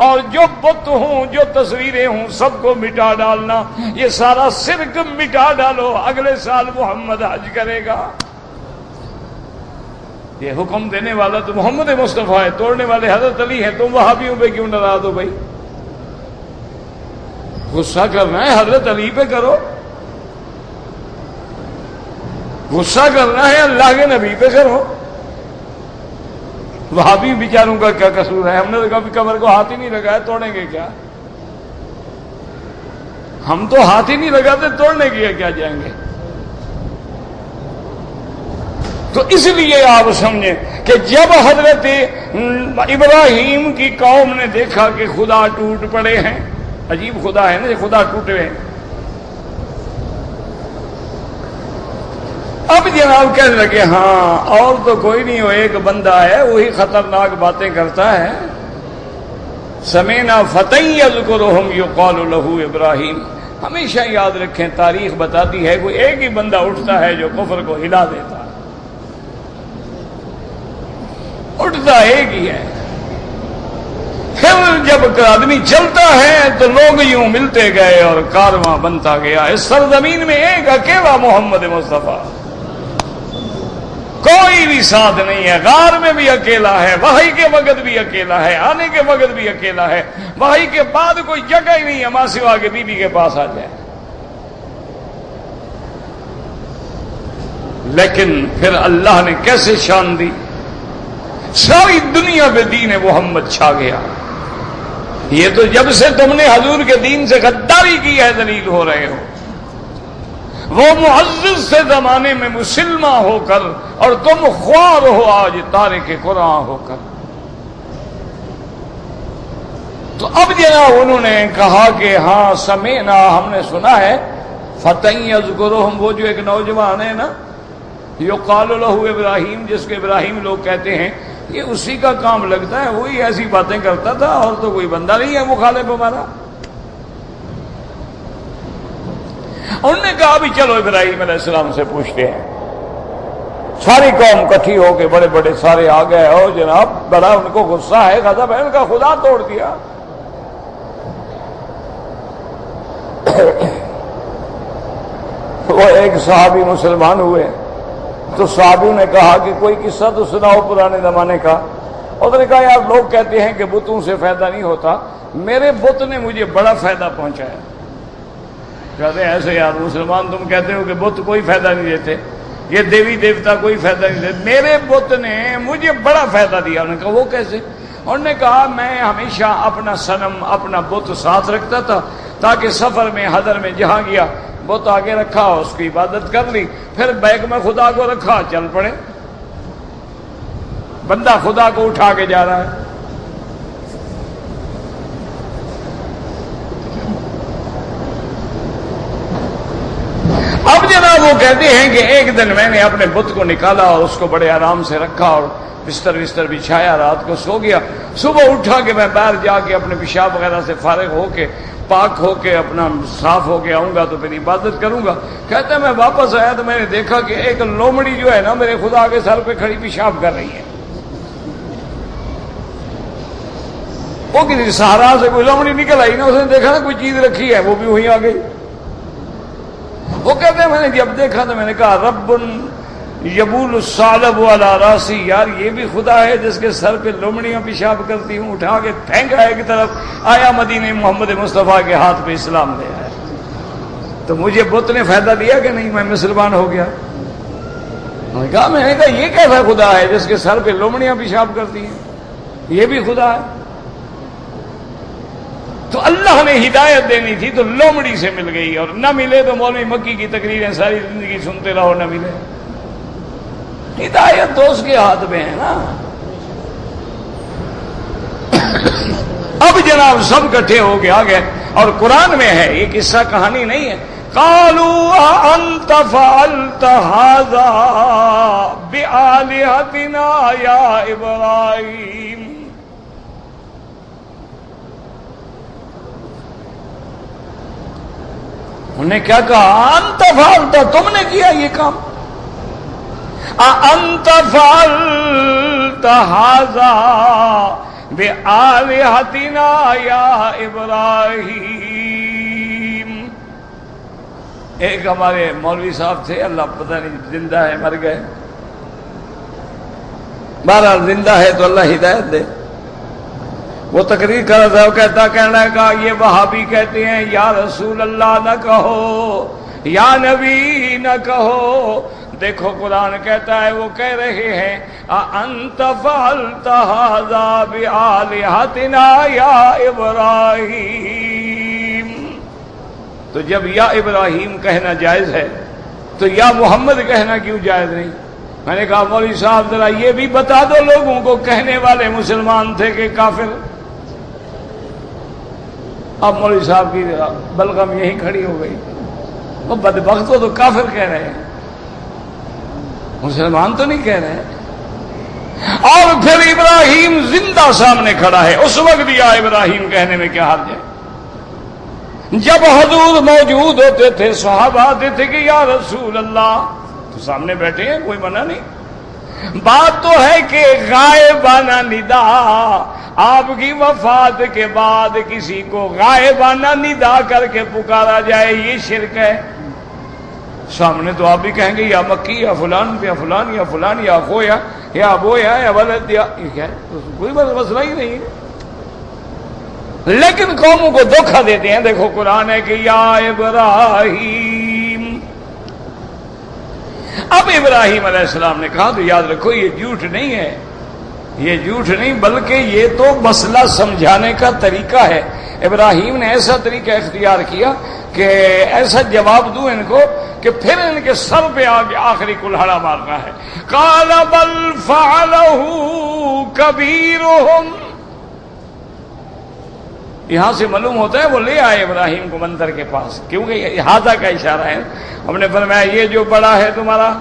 S1: اور جو بت ہوں، جو تصویریں ہوں، سب کو مٹا ڈالنا. یہ سارا شرک مٹا ڈالو، اگلے سال محمد حج کرے گا. یہ حکم دینے والا تو محمد مصطفیٰ ہے، توڑنے والے حضرت علی ہیں. تم وہابیوں پہ کیوں ناراض ہو بھائی؟ غصہ کرنا ہے حضرت علی پہ کرو، غصہ کرنا ہے اللہ کے نبی پہ کرو. وہابی بیچاروں کا کیا قصور ہے؟ ہم نے تو کبھی قبر کو ہاتھ ہی نہیں لگایا، توڑیں گے کیا؟ ہم تو ہاتھ ہی نہیں لگاتے، توڑنے کے کیا جائیں گے؟ تو اس لیے آپ سمجھیں کہ جب حضرت ابراہیم کی قوم نے دیکھا کہ خدا ٹوٹ پڑے ہیں، عجیب خدا ہے نا، خدا ٹوٹے ہیں. اب جناب کہنے لگے ہاں اور تو کوئی نہیں، ہو ایک بندہ ہے وہی خطرناک باتیں کرتا ہے. سمینا فتى يذكرهم يقال له ابراہیم. ہمیشہ یاد رکھیں، تاریخ بتاتی ہے کوئی ایک ہی بندہ اٹھتا ہے جو کفر کو ہلا دیتا ہے، اٹھتا ایک ہی ہے. پھر جب آدمی چلتا ہے تو لوگ یوں ملتے گئے اور کارواں بنتا گیا. اس سرزمین میں ایک اکیلا محمد مصطفیٰ، کوئی بھی ساتھ نہیں ہے. غار میں بھی اکیلا ہے، وحی کے وقت بھی اکیلا ہے، آنے کے وقت بھی اکیلا ہے. وحی کے بعد کوئی جگہ ہی نہیں ہے ماں سوا کے بی بی کے پاس آ جائے. لیکن پھر اللہ نے کیسے شان دی، ساری دنیا پہ دین محمد چھا گیا. یہ تو جب سے تم نے حضور کے دین سے غداری کی ہے ذلیل ہو رہے ہو. وہ معزز سے زمانے میں مسلمہ ہو کر اور تم خوار ہو آج تارک قرآن ہو کر. تو اب جناب انہوں نے کہا کہ ہاں سمینا، ہم نے سنا ہے. فتى يذكرهم، وہ جو ایک نوجوان ہے نا، یقال له ابراہیم، جس کے ابراہیم لوگ کہتے ہیں، یہ اسی کا کام لگتا ہے، وہی ایسی باتیں کرتا تھا، اور تو کوئی بندہ نہیں ہے مخالف ہمارا. انہوں نے کہا بھی چلو ابراہیم علیہ السلام سے پوچھتے ہیں. ساری قوم اکٹھی ہو کے بڑے بڑے سارے آ گئے. اور جناب بڑا ان کو غصہ ہے، غضب ہے، ان کا خدا توڑ دیا. وہ ایک صحابی مسلمان ہوئے تو صحابیوں نے کہا کہ کوئی قصہ تو سناؤ پرانے زمانے کا. انہوں نے کہا یار لوگ کہتے ہیں کہ بتوں سے فائدہ نہیں ہوتا، میرے بت نے مجھے بڑا فائدہ پہنچایا. کہتے ہیں ایسے یار مسلمان تم کہتے ہو کہ بت کوئی فائدہ نہیں دیتے، یہ دیوی دیوتا کوئی فائدہ نہیں دیتے، میرے بت نے مجھے بڑا فائدہ دیا. انہوں نے کہا وہ کیسے؟ انہوں نے کہا میں ہمیشہ اپنا صنم، اپنا بت ساتھ رکھتا تھا تاکہ سفر میں، حضر میں جہاں گیا بت آگے رکھا، اس کی عبادت کر لی، پھر بیگ میں خدا کو رکھا، چل پڑے. بندہ خدا کو اٹھا کے جا رہا ہے. اب جناب وہ کہتے ہیں کہ ایک دن میں نے اپنے بت کو نکالا اور اس کو بڑے آرام سے رکھا اور بستر بچھایا، رات کو سو گیا. صبح اٹھا کہ میں باہر جا کے اپنے پیشاب وغیرہ سے فارغ ہو کے، پاک ہو کے، اپنا صاف ہو کے آؤں گا تو پھر عبادت کروں گا. کہتے ہیں میں واپس آیا تو میں نے دیکھا کہ ایک لومڑی جو ہے نا میرے خدا کے سر پہ کھڑی پیشاب کر رہی ہے. وہ کسی سہارا سے کوئی لومڑی نکل آئی نا، اس نے دیکھا نا کوئی چیز رکھی ہے، وہ بھی وہیں آ گئی. وہ کہتے ہیں میں نے جب دیکھا تو میں نے کہا رب یبول الثعلب علی راسی، یار یہ بھی خدا ہے جس کے سر پہ لومڑیاں پیشاب کرتی ہوں. اٹھا کے پھینکا ایک طرف، آیا مدینے محمد مصطفیٰ کے ہاتھ پہ اسلام لے آیا. تو مجھے بت نے فائدہ دیا کہ نہیں؟ میں مسلمان ہو گیا. میں نے کہا یہ کیسا خدا ہے جس کے سر پہ لومڑیاں پیشاب کرتی ہیں؟ یہ بھی خدا ہے. تو اللہ نے ہدایت دینی تھی تو لومڑی سے مل گئی، اور نہ ملے تو مولوی مکی کی تقریریں ساری زندگی سنتے رہو، نہ ملے۔ ہدایت تو اس کے ہاتھ میں ہے نا۔ اب جناب سب کٹھے ہو کے آ گئے، اور قرآن میں ہے، یہ قصہ کہانی نہیں ہے۔ قالوا انت فعلت هذا بآلهتنا یا ابراہیم، انہوں نے کیا کہا؟ انت فعلت، تم نے کیا یہ کام، انت فعلت هذا بآلهتنا یا ابراہیم۔ ایک ہمارے مولوی صاحب تھے، اللہ پتہ نہیں زندہ ہے مر گئے، بہرحال زندہ ہے تو اللہ ہدایت دے، وہ تقریر کر رہا تھا، وہ کہنے کا یہ وہابی کہتے ہیں یا رسول اللہ نہ کہو، یا نبی نہ کہو، دیکھو قرآن کہتا ہے، وہ کہہ رہے ہیں انت فعلت ھذا بآلہتنا یا ابراہیم۔ تو جب یا ابراہیم کہنا جائز ہے تو یا محمد کہنا کیوں جائز نہیں؟ میں نے کہا مولوی صاحب ذرا یہ بھی بتا دو لوگوں کو، کہنے والے مسلمان تھے کہ کافر؟ اب مولوی صاحب کی بلغم یہی کھڑی ہو گئی، وہ بدبخت تو کافر کہہ رہے ہیں، مسلمان تو نہیں کہہ رہے ہیں۔ اور پھر ابراہیم زندہ سامنے کھڑا ہے، اس وقت یا ابراہیم کہنے میں کیا حرج ہے؟ جب حضور موجود ہوتے تھے صحابہ آتے تھے کہ یا رسول اللہ، تو سامنے بیٹھے ہیں، کوئی منع نہیں۔ بات تو ہے کہ غائبانہ ندا، آپ کی وفات کے بعد کسی کو غائبانہ ندا کر کے پکارا جائے، یہ شرک ہے۔ سامنے تو آپ بھی کہیں گے یا مکی یا فلان یا فلان یا فلان یا خویا یا ابویا یا ولد، یا کیا ہے، کوئی مسئلہ ہی نہیں ہے۔ لیکن قوموں کو دھوکہ دیتے ہیں۔ دیکھو قرآن ہے کہ یا ابراہیم، اب ابراہیم علیہ السلام نے کہا تو یاد رکھو یہ جھوٹ نہیں ہے، یہ جھوٹ نہیں بلکہ یہ تو مسئلہ سمجھانے کا طریقہ ہے۔ ابراہیم نے ایسا طریقہ اختیار کیا کہ ایسا جواب دوں ان کو کہ پھر ان کے سر پہ آگے آخری کلہڑا مارنا ہے۔ قال بل فعلہ کبیرہم، یہاں سے معلوم ہوتا ہے وہ لے آئے ابراہیم کو منتر کے پاس، کیونکہ یہ ہاتھا کا اشارہ ہے۔ ہم نے فرمایا یہ جو بڑا ہے تمہارا،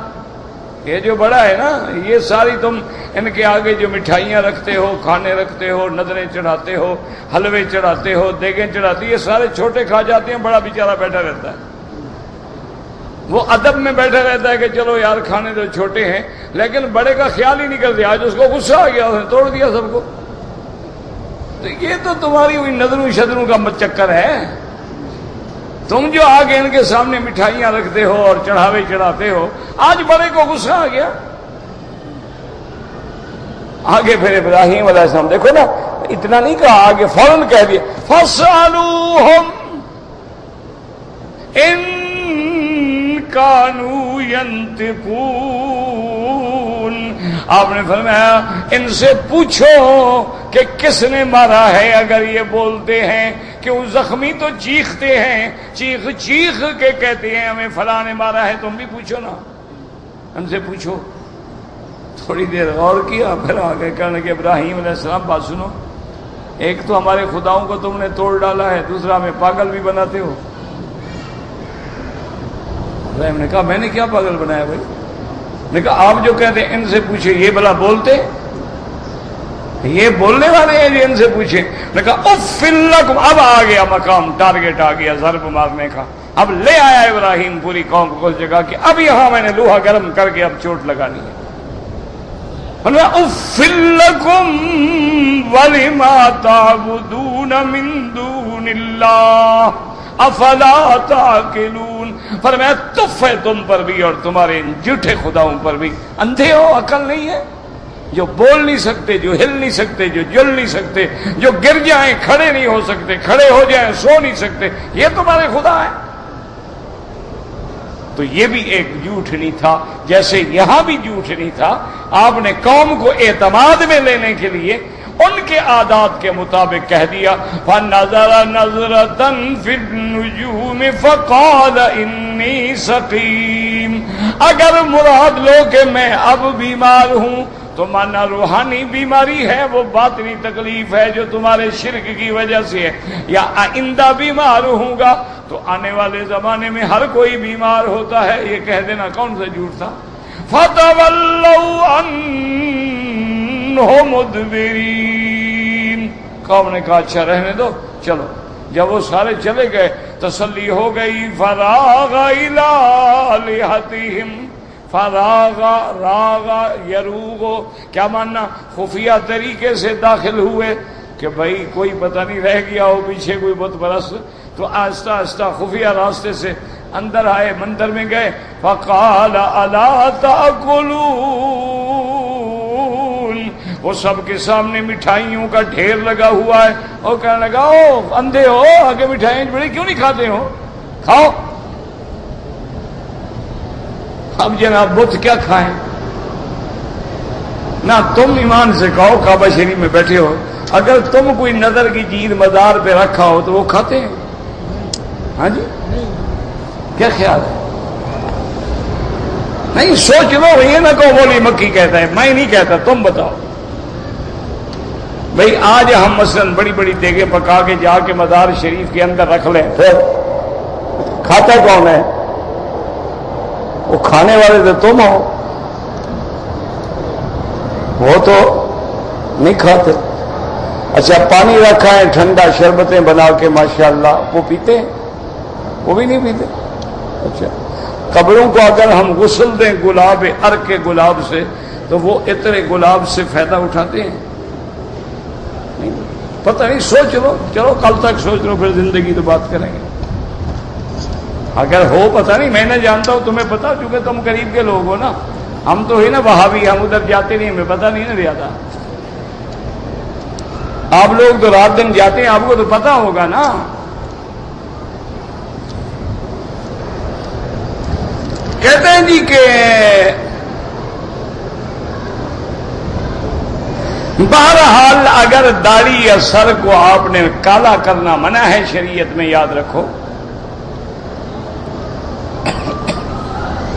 S1: یہ جو بڑا ہے نا، یہ ساری تم ان کے آگے جو مٹھائیاں رکھتے ہو، کھانے رکھتے ہو، نظریں چڑھاتے ہو، حلوے چڑھاتے ہو، دیگیں چڑھاتی، یہ سارے چھوٹے کھا جاتے ہیں، بڑا بیچارہ بیٹھا رہتا ہے۔ وہ ادب میں بیٹھا رہتا ہے کہ چلو یار کھانے تو چھوٹے ہیں، لیکن بڑے کا خیال ہی نہیں کرتے۔ آج اس کو غصہ آ گیا، اس نے توڑ دیا سب کو۔ تو یہ تو تمہاری ہوئی نظروں شدروں کا چکر ہے۔ تم جو آگے ان کے سامنے مٹھائیاں رکھتے ہو اور چڑھاوے چڑھاتے ہو، آج بڑے کو غصہ آ گیا۔ آگے پھر ابراہیم علیہ السلام دیکھو نا، اتنا نہیں کہا، آگے فوراً کہہ دیا فَاسْأَلُوهُمْ إِن كَانُوا يَنْطِقُونَ۔ آپ نے فرمایا ان سے پوچھو کہ کس نے مارا ہے، اگر یہ بولتے ہیں کہ وہ زخمی تو چیختے ہیں، چیخ چیخ کے کہتے ہیں ہمیں فلاں نے مارا ہے، تم بھی پوچھو نا، ان سے پوچھو۔ تھوڑی دیر غور کیا، پھر آگے کہنے کہ ابراہیم علیہ السلام بات سنو، ایک تو ہمارے خداؤں کو تم نے توڑ ڈالا ہے، دوسرا ہمیں پاگل بھی بناتے ہو۔ ابراہیم نے کہا میں نے کیا پاگل بنایا بھائی؟ نے کہا آپ جو کہتے ہیں ان سے پوچھے، یہ بلا بولتے، یہ بولنے والے ہیں جو ان سے پوچھے۔ نے کہا اف لکم، اب آ گیا مقام، ٹارگیٹ آ گیا ضرب مارنے کا۔ اب لے آیا ابراہیم پوری قوم کو اس جگہ کہ اب یہاں میں نے لوہا گرم کر کے اب چوٹ لگانی ہے۔ اف لکم ولما تعبدون من دون اللہ افلا تعقلون۔ فرمایا تف ہے تم پر بھی اور تمہارے ان جھوٹے خداؤں پر بھی، اندھے ہو، عقل نہیں ہے؟ جو بول نہیں سکتے، جو ہل نہیں سکتے، جو جل نہیں سکتے، جو گر جائیں کھڑے نہیں ہو سکتے، کھڑے ہو جائیں سو نہیں سکتے، یہ تمہارے خدا ہے؟ تو یہ بھی ایک جھوٹ نہیں تھا، جیسے یہاں بھی جھوٹ نہیں تھا۔ آپ نے قوم کو اعتماد میں لینے کے لیے ان کے عادات کے مطابق کہہ دیا فَنَظَرَ نَظْرَةً فِي النُّجُومِ فَقَالَ إِنِّي سَقِيمٌ۔ اگر مراد لو کہ میں اب بیمار ہوں تو مانا روحانی بیماری ہے، وہ باطنی تکلیف ہے جو تمہارے شرک کی وجہ سے ہے، یا آئندہ بیمار ہوں گا تو آنے والے زمانے میں ہر کوئی بیمار ہوتا ہے، یہ کہہ دینا کون سا جھوٹ تھا؟ فَتَوَلَّوْا عَنْهُ مُدْبِرِينَ۔ قوم نے کہا اچھا رہنے دو، چلو۔ جب وہ سارے چلے گئے تسلی ہو گئی۔ فَرَاغَ إِلَىٰ آلِهَتِهِمْ راغا یروغو، کیا ماننا؟ خفیہ طریقے سے داخل ہوئے کہ بھائی کوئی پتہ نہیں رہ گیا ہو پیچھے کوئی بت پرست، تو آہستہ آہستہ خفیہ راستے سے اندر آئے، مندر میں گئے۔ فقال الا تاکلون، وہ سب کے سامنے مٹھائیوں کا ڈھیر لگا ہوا ہے، اور کہنے لگا او اندھے ہو، آگے مٹھائیاں بڑی کیوں نہیں کھاتے ہو، کھاؤ۔ اب جناب بت کیا کھائیں؟ نہ تم ایمان سے کہو، کعبہ شریف میں بیٹھے ہو، اگر تم کوئی نظر کی چیز مزار پہ رکھا ہو تو وہ کھاتے ہیں؟ ہاں جی، کیا خیال ہے؟ نہیں سوچ لو، یہ نہ کہو مولی مکی کہتا ہے، میں نہیں کہتا، تم بتاؤ۔ بھئی آج ہم مثلا بڑی بڑی دیگیں پکا کے جا کے مزار شریف کے اندر رکھ لیں، پھر کھاتا کون ہے؟ وہ کھانے والے تو تم ہو، وہ تو نہیں کھاتے۔ اچھا پانی رکھا ہے ٹھنڈا، شربتیں بنا کے ماشاءاللہ، وہ پیتے ہیں؟ وہ بھی نہیں پیتے۔ اچھا قبروں کو اگر ہم غسل دیں گلاب عرق کے گلاب سے تو وہ اتنے گلاب سے فائدہ اٹھاتے ہیں؟ نہیں، پتہ نہیں، سوچ لو، چلو کل تک سوچ لو، پھر زندگی تو بات کریں گے۔ اگر ہو پتہ نہیں، میں نہ جانتا ہوں، تمہیں پتا، چونکہ تم قریب کے لوگ ہو نا، ہم تو ہی نا وہابی، ہم ادھر جاتے نہیں، ہمیں پتہ نہیں نا زیادہ۔ آپ لوگ تو رات دن جاتے ہیں، آپ کو تو پتہ ہوگا نا۔ کہتے ہیں جی کہ بہرحال اگر داڑھی یا سر کو آپ نے کالا کرنا منع ہے شریعت میں، یاد رکھو،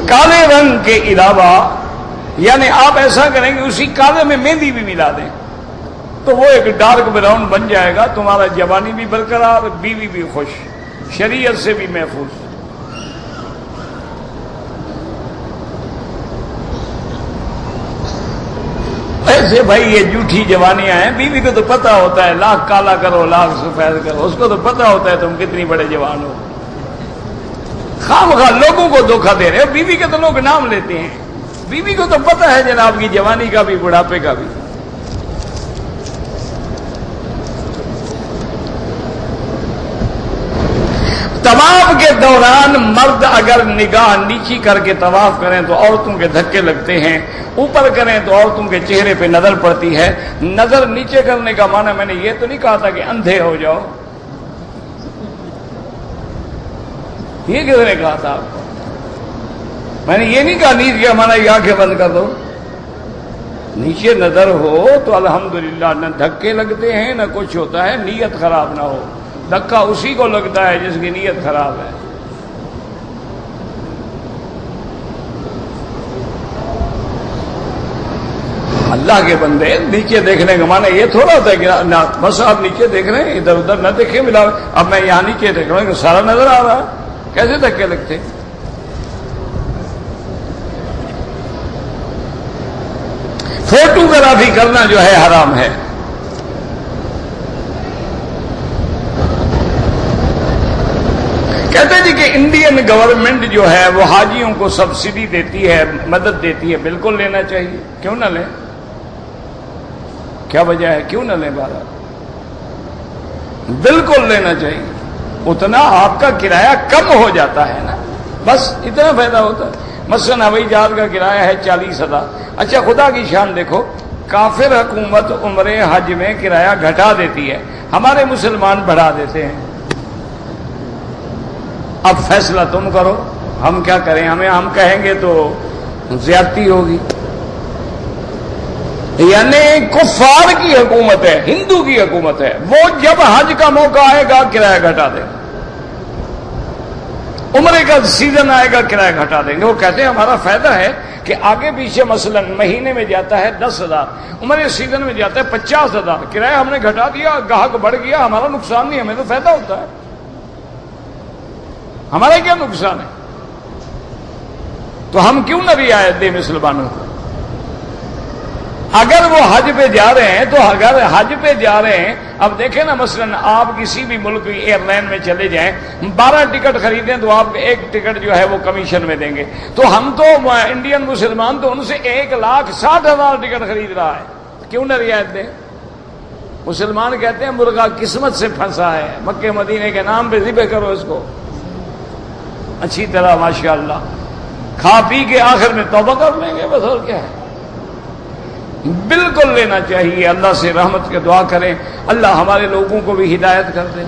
S1: کالے رنگ کے علاوہ، یعنی آپ ایسا کریں کہ اسی کالے میں مہندی بھی ملا دیں تو وہ ایک ڈارک براؤن بن جائے گا، تمہارا جوانی بھی برقرار، بیوی بھی خوش، شریعت سے بھی محفوظ۔ ایسے بھائی یہ جھوٹی جوانیاں ہیں، بیوی کو تو پتہ ہوتا ہے، لاکھ کالا کرو لاکھ سفید کرو، اس کو تو پتہ ہوتا ہے تم کتنی بڑے جوان ہو، خام خواہ لوگوں کو دھوکہ دے رہے ہو۔ بیوی کے تو لوگ نام لیتے ہیں، بیوی کو تو پتہ ہے جناب کی جوانی کا بھی بڑھاپے کا بھی۔ طواف کے دوران مرد اگر نگاہ نیچی کر کے طواف کریں تو عورتوں کے دھکے لگتے ہیں، اوپر کریں تو عورتوں کے چہرے پہ نظر پڑتی ہے۔ نظر نیچے کرنے کا معنی میں نے یہ تو نہیں کہا تھا کہ اندھے ہو جاؤ، یہ کس نے کہا تھا آپ کو؟ میں نے یہ نہیں کہا نیچ کے معنی یہ آنکھیں بند کر دو، نیچے نظر ہو تو الحمدللہ، نہ دھکے لگتے ہیں نہ کچھ ہوتا ہے، نیت خراب نہ ہو۔ دھکا اسی کو لگتا ہے جس کی نیت خراب ہے۔ اللہ کے بندے، نیچے دیکھنے کا معنی یہ تھوڑا ہوتا ہے کہ بس آپ نیچے دیکھ رہے ہیں، ادھر ادھر نہ دیکھیں، ملا اب میں یہاں نیچے دیکھ رہا ہوں کہ سارا نظر آ رہا ہے، کیسے دھکے لگتے؟ فوٹوگرافی کرنا جو ہے حرام ہے۔ کہتے ہیں جی کہ انڈین گورنمنٹ جو ہے وہ حاجیوں کو سبسڈی دیتی ہے، مدد دیتی ہے، بالکل لینا چاہیے، کیوں نہ لیں؟ کیا وجہ ہے کیوں نہ لیں؟ بارہ بالکل لینا چاہیے، اتنا آپ کا کرایہ کم ہو جاتا ہے نا، بس اتنا فائدہ ہوتا ہے۔ مثلا ہوائی جہاز کا کرایہ ہے 40,000، اچھا خدا کی شان دیکھو، کافر حکومت عمرے حج میں کرایہ گھٹا دیتی ہے، ہمارے مسلمان بڑھا دیتے ہیں۔ اب فیصلہ تم کرو، ہم کیا کریں؟ ہم کہیں گے تو زیادتی ہوگی، یعنی کفار کی حکومت ہے، ہندو کی حکومت ہے، وہ جب حج کا موقع آئے گا کرایہ گھٹا دیں گے، عمرے کا سیزن آئے گا کرایہ گھٹا دیں گے۔ وہ کہتے ہیں ہمارا فائدہ ہے کہ آگے پیچھے مثلا مہینے میں جاتا ہے 10,000، عمرے سیزن میں جاتا ہے 50,000، کرایہ ہم نے گھٹا دیا، گاہک بڑھ گیا، ہمارا نقصان نہیں، ہمیں تو فائدہ ہوتا ہے، ہمارا کیا نقصان ہے؟ تو ہم کیوں نہ رعایت دیں مسلمانوں کو؟ اگر وہ حج پہ جا رہے ہیں تو اگر حج پہ جا رہے ہیں، اب دیکھیں نا مثلا آپ کسی بھی ملک کی ایئر لائن میں چلے جائیں، 12 ٹکٹ خریدیں تو آپ ایک ٹکٹ جو ہے وہ کمیشن میں دیں گے، تو ہم تو انڈین مسلمان تو ان سے 1,60,000 ٹکٹ خرید رہا ہے، کیوں نہ رعایت دیں؟ مسلمان کہتے ہیں مرغا قسمت سے پھنسا ہے، مکے مدینے کے نام پہ ذبح کرو اس کو اچھی طرح ماشاءاللہ، کھا پی کے آخر میں توبہ کر لیں گے، بس اور کیا ہے۔ بالکل لینا چاہیے، اللہ سے رحمت کے دعا کریں، اللہ ہمارے لوگوں کو بھی ہدایت کر دے۔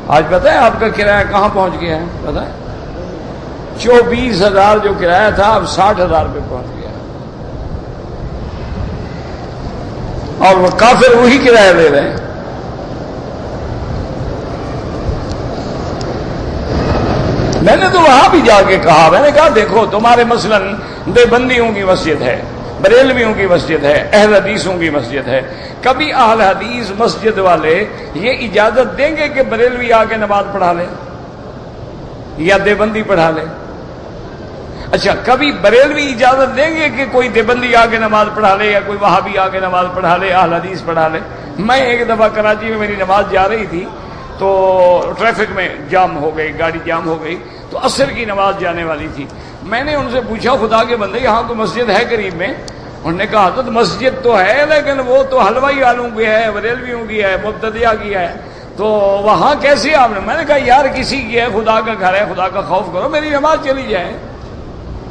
S1: آج پتہ ہے آپ کا کرایہ کہاں پہنچ گیا ہے؟ پتہ ہے 24,000 جو کرایہ تھا اب 60,000 پہ پہنچ گیا، اور وہ کافر وہی کرایہ لے رہے ہیں۔ میں نے تو وہاں بھی جا کے کہا، میں نے کہا دیکھو تمہارے مثلا دیوبندیوں کی مسجد ہے، بریلویوں کی مسجد ہے، اہل حدیثوں کی مسجد ہے، کبھی اہل حدیث مسجد والے یہ اجازت دیں گے کہ بریلوی آ کے نماز پڑھا لے یا دیوبندی پڑھا لے؟ اچھا کبھی بریلوی اجازت دیں گے کہ کوئی دیوبندی آ کے نماز پڑھا لے یا کوئی وہابی آ کے نماز پڑھا لے، اہل حدیث پڑھا لے؟ میں ایک دفعہ کراچی میں میری نماز جا رہی تھی تو ٹریفک میں جام ہو گئی، گاڑی جام ہو گئی، تو عصر کی نماز جانے والی تھی۔ میں نے ان سے پوچھا خدا کے بندے یہاں تو مسجد ہے قریب میں؟ انہوں نے کہا حضرت مسجد تو ہے لیکن وہ تو حلوائی والوں کی ہے، بریلویوں کی ہے، مبتدیہ کی ہے، تو وہاں کیسے آپ نے؟ میں نے کہا یار کسی کی ہے، خدا کا گھر ہے، خدا کا خوف کرو، میری نماز چلی جائے۔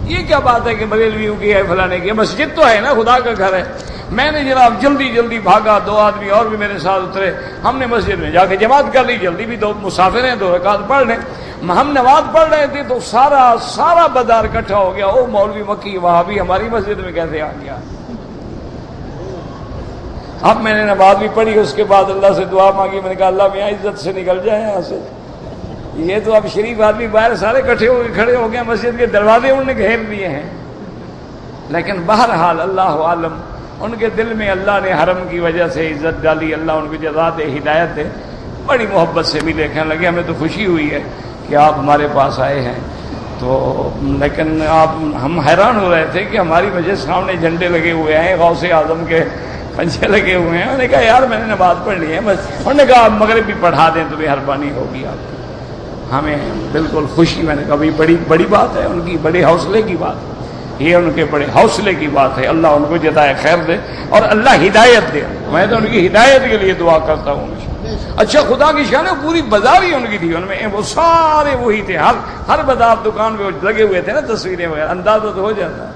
S1: یہ کیا بات ہے کہ بریلویوں کی ہے، فلانے کی ہے؟ مسجد تو ہے نا، خدا کا گھر ہے۔ میں نے جناب جلدی جلدی بھاگا، 2 آدمی اور بھی میرے ساتھ اترے، ہم نے مسجد میں جا کے جماعت کر لی، جلدی بھی 2 مسافر ہیں، 2 رکعت پڑھ لیں۔ ہم نماز پڑھ رہے تھے تو سارا بازار اکٹھا ہو گیا، او مولوی مکی وہاں بھی ہماری مسجد میں کیسے آ گیا؟ اب میں نے نماز بھی پڑھی، اس کے بعد اللہ سے دعا مانگی، میں نے کہا اللہ میاں عزت سے نکل جائے یہاں سے، یہ تو اب شریف آدمی باہر سارے کٹھے ہو کے کھڑے ہو گئے، مسجد کے دروازے انہوں نے گھیر دیے ہیں۔ لیکن بہرحال اللہ عالم، ان کے دل میں اللہ نے حرم کی وجہ سے عزت ڈالی، اللہ ان کو جزا دے، ہدایت دے، بڑی محبت سے ملے، کہنے لگے ہمیں تو خوشی ہوئی ہے کہ آپ ہمارے پاس آئے ہیں، تو لیکن ہم حیران ہو رہے تھے کہ ہماری وجہ سامنے جھنڈے لگے ہوئے ہیں، غوث اعظم کے پنچے لگے ہوئے ہیں۔ انہوں نے کہا یار میں نے نماز پڑھ لی ہے بس۔ انہوں نے کہا مغرب بھی پڑھا دیں تو مہربانی ہوگی آپ کی، ہمیں بالکل خوشی۔ میں نے کہا بڑی بات ہے، ان کی بڑے حوصلے کی بات ہے، یہ ان کے بڑے حوصلے کی بات ہے، اللہ ان کو جزائے خیر دے اور اللہ ہدایت دے۔ میں تو ان کی ہدایت کے لیے دعا کرتا ہوں۔ اچھا خدا کی شان ہے، پوری بازار ہی ان کی تھی، ان میں وہ سارے وہی تھے، ہر بازار دکان پہ لگے ہوئے تھے نا تصویریں وغیرہ، اندازہ تو ہو جاتا ہے۔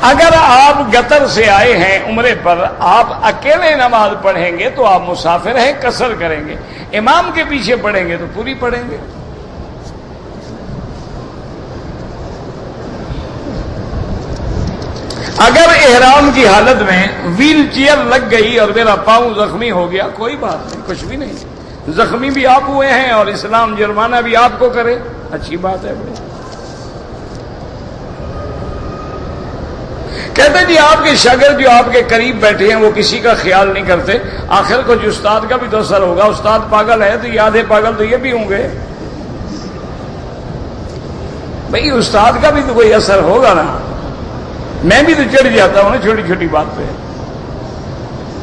S1: اگر آپ قطر سے آئے ہیں عمرے پر، آپ اکیلے نماز پڑھیں گے تو آپ مسافر ہیں، قصر کریں گے، امام کے پیچھے پڑھیں گے تو پوری پڑھیں گے۔ اگر احرام کی حالت میں ویل چیئر لگ گئی اور میرا پاؤں زخمی ہو گیا، کوئی بات نہیں، کچھ بھی نہیں، زخمی بھی آپ ہوئے ہیں اور اسلام جرمانہ بھی آپ کو کرے، اچھی بات ہے بڑی۔ کہتے جی آپ کے شاگرد جو آپ کے قریب بیٹھے ہیں وہ کسی کا خیال نہیں کرتے، آخر کچھ استاد کا بھی تو اثر ہوگا، استاد پاگل ہے تو یہ آدھے پاگل تو یہ بھی ہوں گے، بھئی استاد کا بھی تو کوئی اثر ہوگا نا، میں بھی تو چڑھ جاتا ہوں نا چھوٹی چھوٹی بات پہ،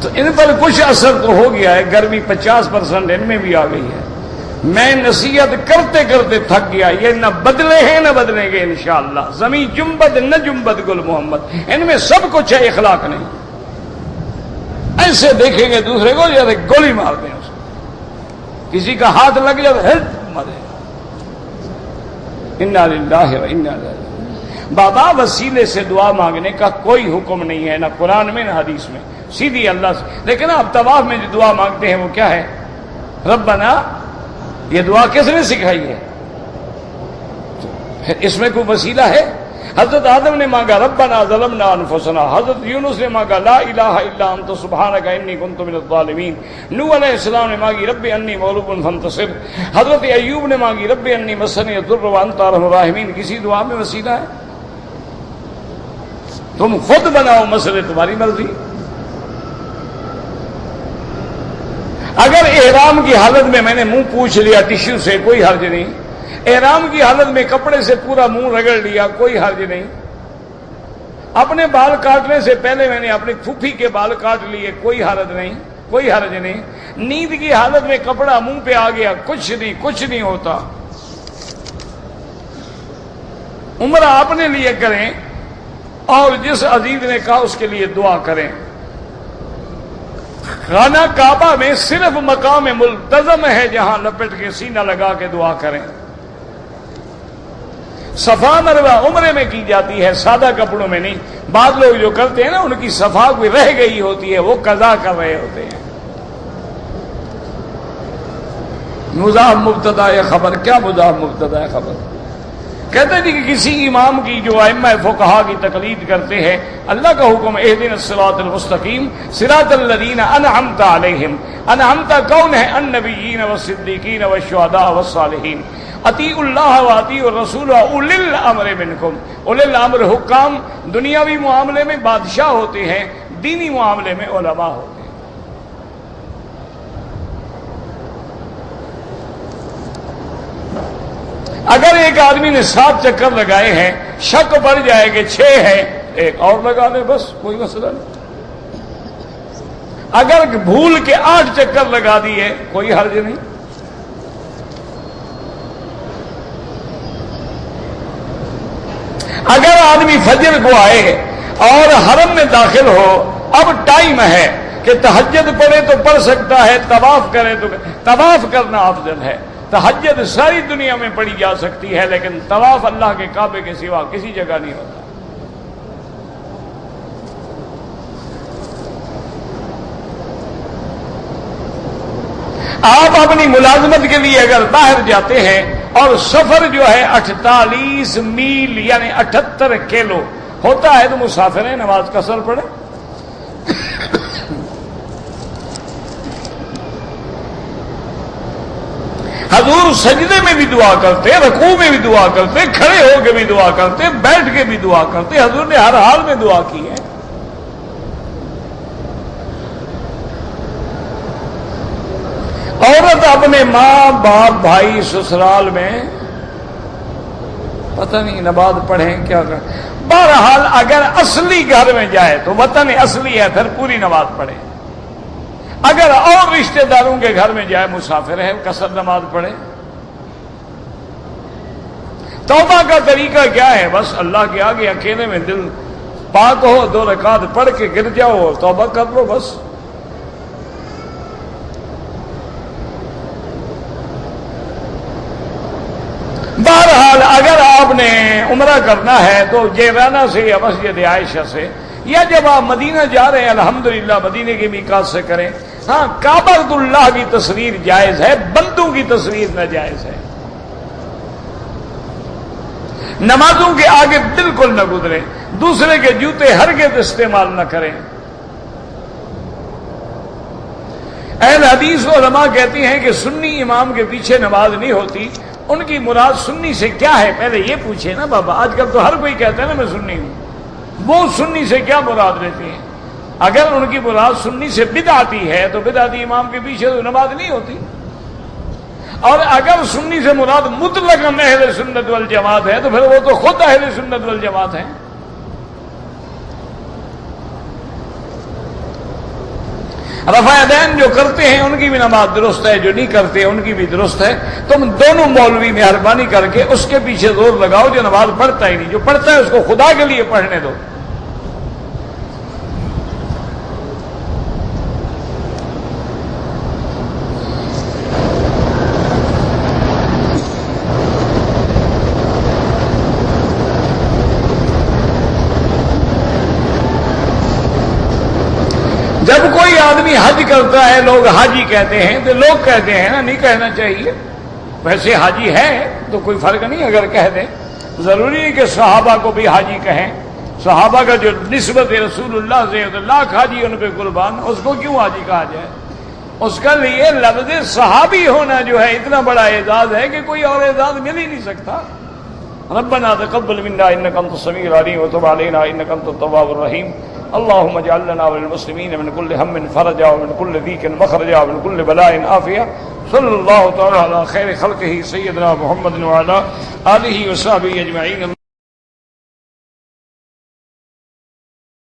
S1: تو ان پر کچھ اثر تو ہو گیا ہے، گرمی 50% ان میں بھی آ گئی ہے، میں نصیحت کرتے کرتے تھک گیا، یہ نہ بدلے ہیں نہ بدلیں گے انشاءاللہ، زمین جنبد نہ جنبد گل محمد، ان میں سب کچھ ہے، اخلاق نہیں، ایسے دیکھیں گے دوسرے کو جیسے گولی مار دیں اس کو، کسی کا ہاتھ لگ جائے ہلٹ مرے، انا للہ و انا الیہ راجعون۔ بابا وسیلے سے دعا مانگنے کا کوئی حکم نہیں ہے، نہ قرآن میں نہ حدیث میں، سیدھی اللہ سے، لیکن آپ طواف میں جو دعا مانگتے ہیں وہ کیا ہے؟ ربنا، یہ دعا کس نے سکھائی ہے؟ اس میں کوئی وسیلہ ہے؟ حضرت آدم نے مانگا ربنا ظلمنا انفسنا، حضرت یونس نے مانگا لا الہ الا انت سبحانک انی کنت من الظالمین، نوح علیہ السلام نے مانگی رب انی مغلوب فانتصر، حضرت ایوب نے مانگی رب انی مسنی الضر وانت ارحم الراحمین۔ کسی دعا میں وسیلہ ہے؟ تم خود بناؤ مسئلے، تمہاری مرضی۔ اگر احرام کی حالت میں نے منہ پوچھ لیا ٹشو سے، کوئی حرج نہیں۔ احرام کی حالت میں کپڑے سے پورا منہ رگڑ لیا، کوئی حرج نہیں۔ اپنے بال کاٹنے سے پہلے میں نے اپنی پھوپھی کے بال کاٹ لیے، کوئی حرج نہیں، کوئی حرج نہیں۔ نیند کی حالت میں کپڑا منہ پہ آ گیا، کچھ نہیں ہوتا۔ عمرہ اپنے لیے کریں اور جس عزیز نے کہا اس کے لیے دعا کریں۔ خانہ کعبہ میں صرف مقام ملتزم ہے جہاں لپٹ کے سینہ لگا کے دعا کریں۔ صفا مروہ عمرے میں کی جاتی ہے، سادہ کپڑوں میں نہیں۔ بعض لوگ جو کرتے ہیں نا، ان کی صفا کوئی رہ گئی ہوتی ہے، وہ قضا کر رہے ہوتے ہیں۔ مضاف مبتدا خبر، کیا مضاف مبتدا خبر؟ کہتے ہیں کہ کسی امام کی جو ائمہ فقہا کی تقلید کرتے ہیں، اللہ کا حکم اہدنا الصراط المستقیم صراط الذین انعمت علیہم۔ انعمت کون ہے؟ النبیین والصدیقین والشہداء والصالحین۔ اطیعوا اللہ واطیعوا الرسول واولی الامر منکم۔ اولی الامر حکام دنیاوی معاملے میں بادشاہ ہوتے ہیں، دینی معاملے میں علماء ہوتے ہیں۔ اگر ایک آدمی نے 7 چکر لگائے ہیں، شک بڑھ جائے کہ 6 ہے، ایک اور لگا لے، بس کوئی مسئلہ نہیں۔ اگر بھول کے 8 چکر لگا دیے، کوئی حرج نہیں۔ اگر آدمی فجر کو آئے اور حرم میں داخل ہو، اب ٹائم ہے کہ تہجد پڑھے تو پڑھ سکتا ہے، طواف کرے تو طواف کرنا افضل ہے۔ تہجد ساری دنیا میں پڑھی جا سکتی ہے، لیکن طواف اللہ کے کعبے کے سوا کسی جگہ نہیں ہوتا۔ آپ اپنی ملازمت کے لیے اگر باہر جاتے ہیں اور سفر جو ہے 48 میل یعنی 78 کلو ہوتا ہے، تو مسافر ہیں، نماز قصر پڑھے۔ حضور سجدے میں بھی دعا کرتے، رکوع میں بھی دعا کرتے، کھڑے ہو کے بھی دعا کرتے، بیٹھ کے بھی دعا کرتے۔ حضور نے ہر حال میں دعا کی ہے۔ عورت اپنے ماں باپ بھائی سسرال میں پتہ نہیں نماز پڑھیں کیا کریں، بہرحال اگر اصلی گھر میں جائے تو وطن اصلی ہے، پھر پوری نماز پڑھے۔ اگر اور رشتہ داروں کے گھر میں جائے، مسافر ہے، قصر نماز پڑھے۔ توبہ کا طریقہ کیا ہے؟ بس اللہ کے آگے اکیلے میں دل پاک ہو، 2 رکعت پڑھ کے گر جاؤ اور توبہ کر لو، بس۔ بہرحال اگر آپ نے عمرہ کرنا ہے تو جیرانہ سے یا مسجد عائشہ سے، یا جب آپ مدینہ جا رہے ہیں الحمدللہ مدینے کے میقات سے کریں۔ ہاں، کعبۃ اللہ کی تصویر جائز ہے، بندوں کی تصویر ناجائز ہے۔ نمازوں کے آگے بالکل نہ گزریں، دوسرے کے جوتے ہرگز استعمال نہ کریں۔ اہل حدیث علماء کہتے ہیں کہ سنی امام کے پیچھے نماز نہیں ہوتی۔ ان کی مراد سنی سے کیا ہے؟ پہلے یہ پوچھے نا بابا، آج کل تو ہر کوئی کہتا ہے نا میں سنی ہوں، وہ سنی سے کیا مراد لیتے ہیں؟ اگر ان کی مراد سنی سے بدعتی ہے تو بدعتی امام کے پیچھے تو نماز نہیں ہوتی، اور اگر سنی سے مراد مطلق اہل سنت والجماعت ہے تو پھر وہ تو خود اہل سنت والجماعت ہیں۔ رفع یدین جو کرتے ہیں ان کی بھی نماز درست ہے، جو نہیں کرتے ان کی بھی درست ہے۔ تم دونوں مولوی مہربانی کر کے اس کے پیچھے زور لگاؤ جو نماز پڑھتا ہی نہیں، جو پڑھتا ہے اس کو خدا کے لیے پڑھنے دو۔ جب کوئی آدمی حج کرتا ہے، لوگ حاجی کہتے ہیں، تو لوگ کہتے ہیں نا، نہیں کہنا چاہیے، ویسے حاجی ہے تو کوئی فرق نہیں اگر کہہ دیں۔ ضروری ہے کہ صحابہ کو بھی حاجی کہیں؟ صحابہ کا جو نسبت رسول اللہ سے لاکھ حاجی ان پہ قربان، اس کو کیوں حاجی کہا جائے؟ اس کا لیے لفظ صحابی ہونا جو ہے اتنا بڑا اعزاز ہے کہ کوئی اور اعزاز مل ہی نہیں سکتا۔ ربنا تقبل منا انك انت السميع العليم وتب علينا انك انت التواب الرحيم اللهم اجعل لنا وللمسلمين من كل هم فرجا ومن كل ضيق مخرجا ومن كل بلاء عافية صلى الله تعالى على خير خلقه سيدنا محمد وعلى آله وصحبه أجمعين.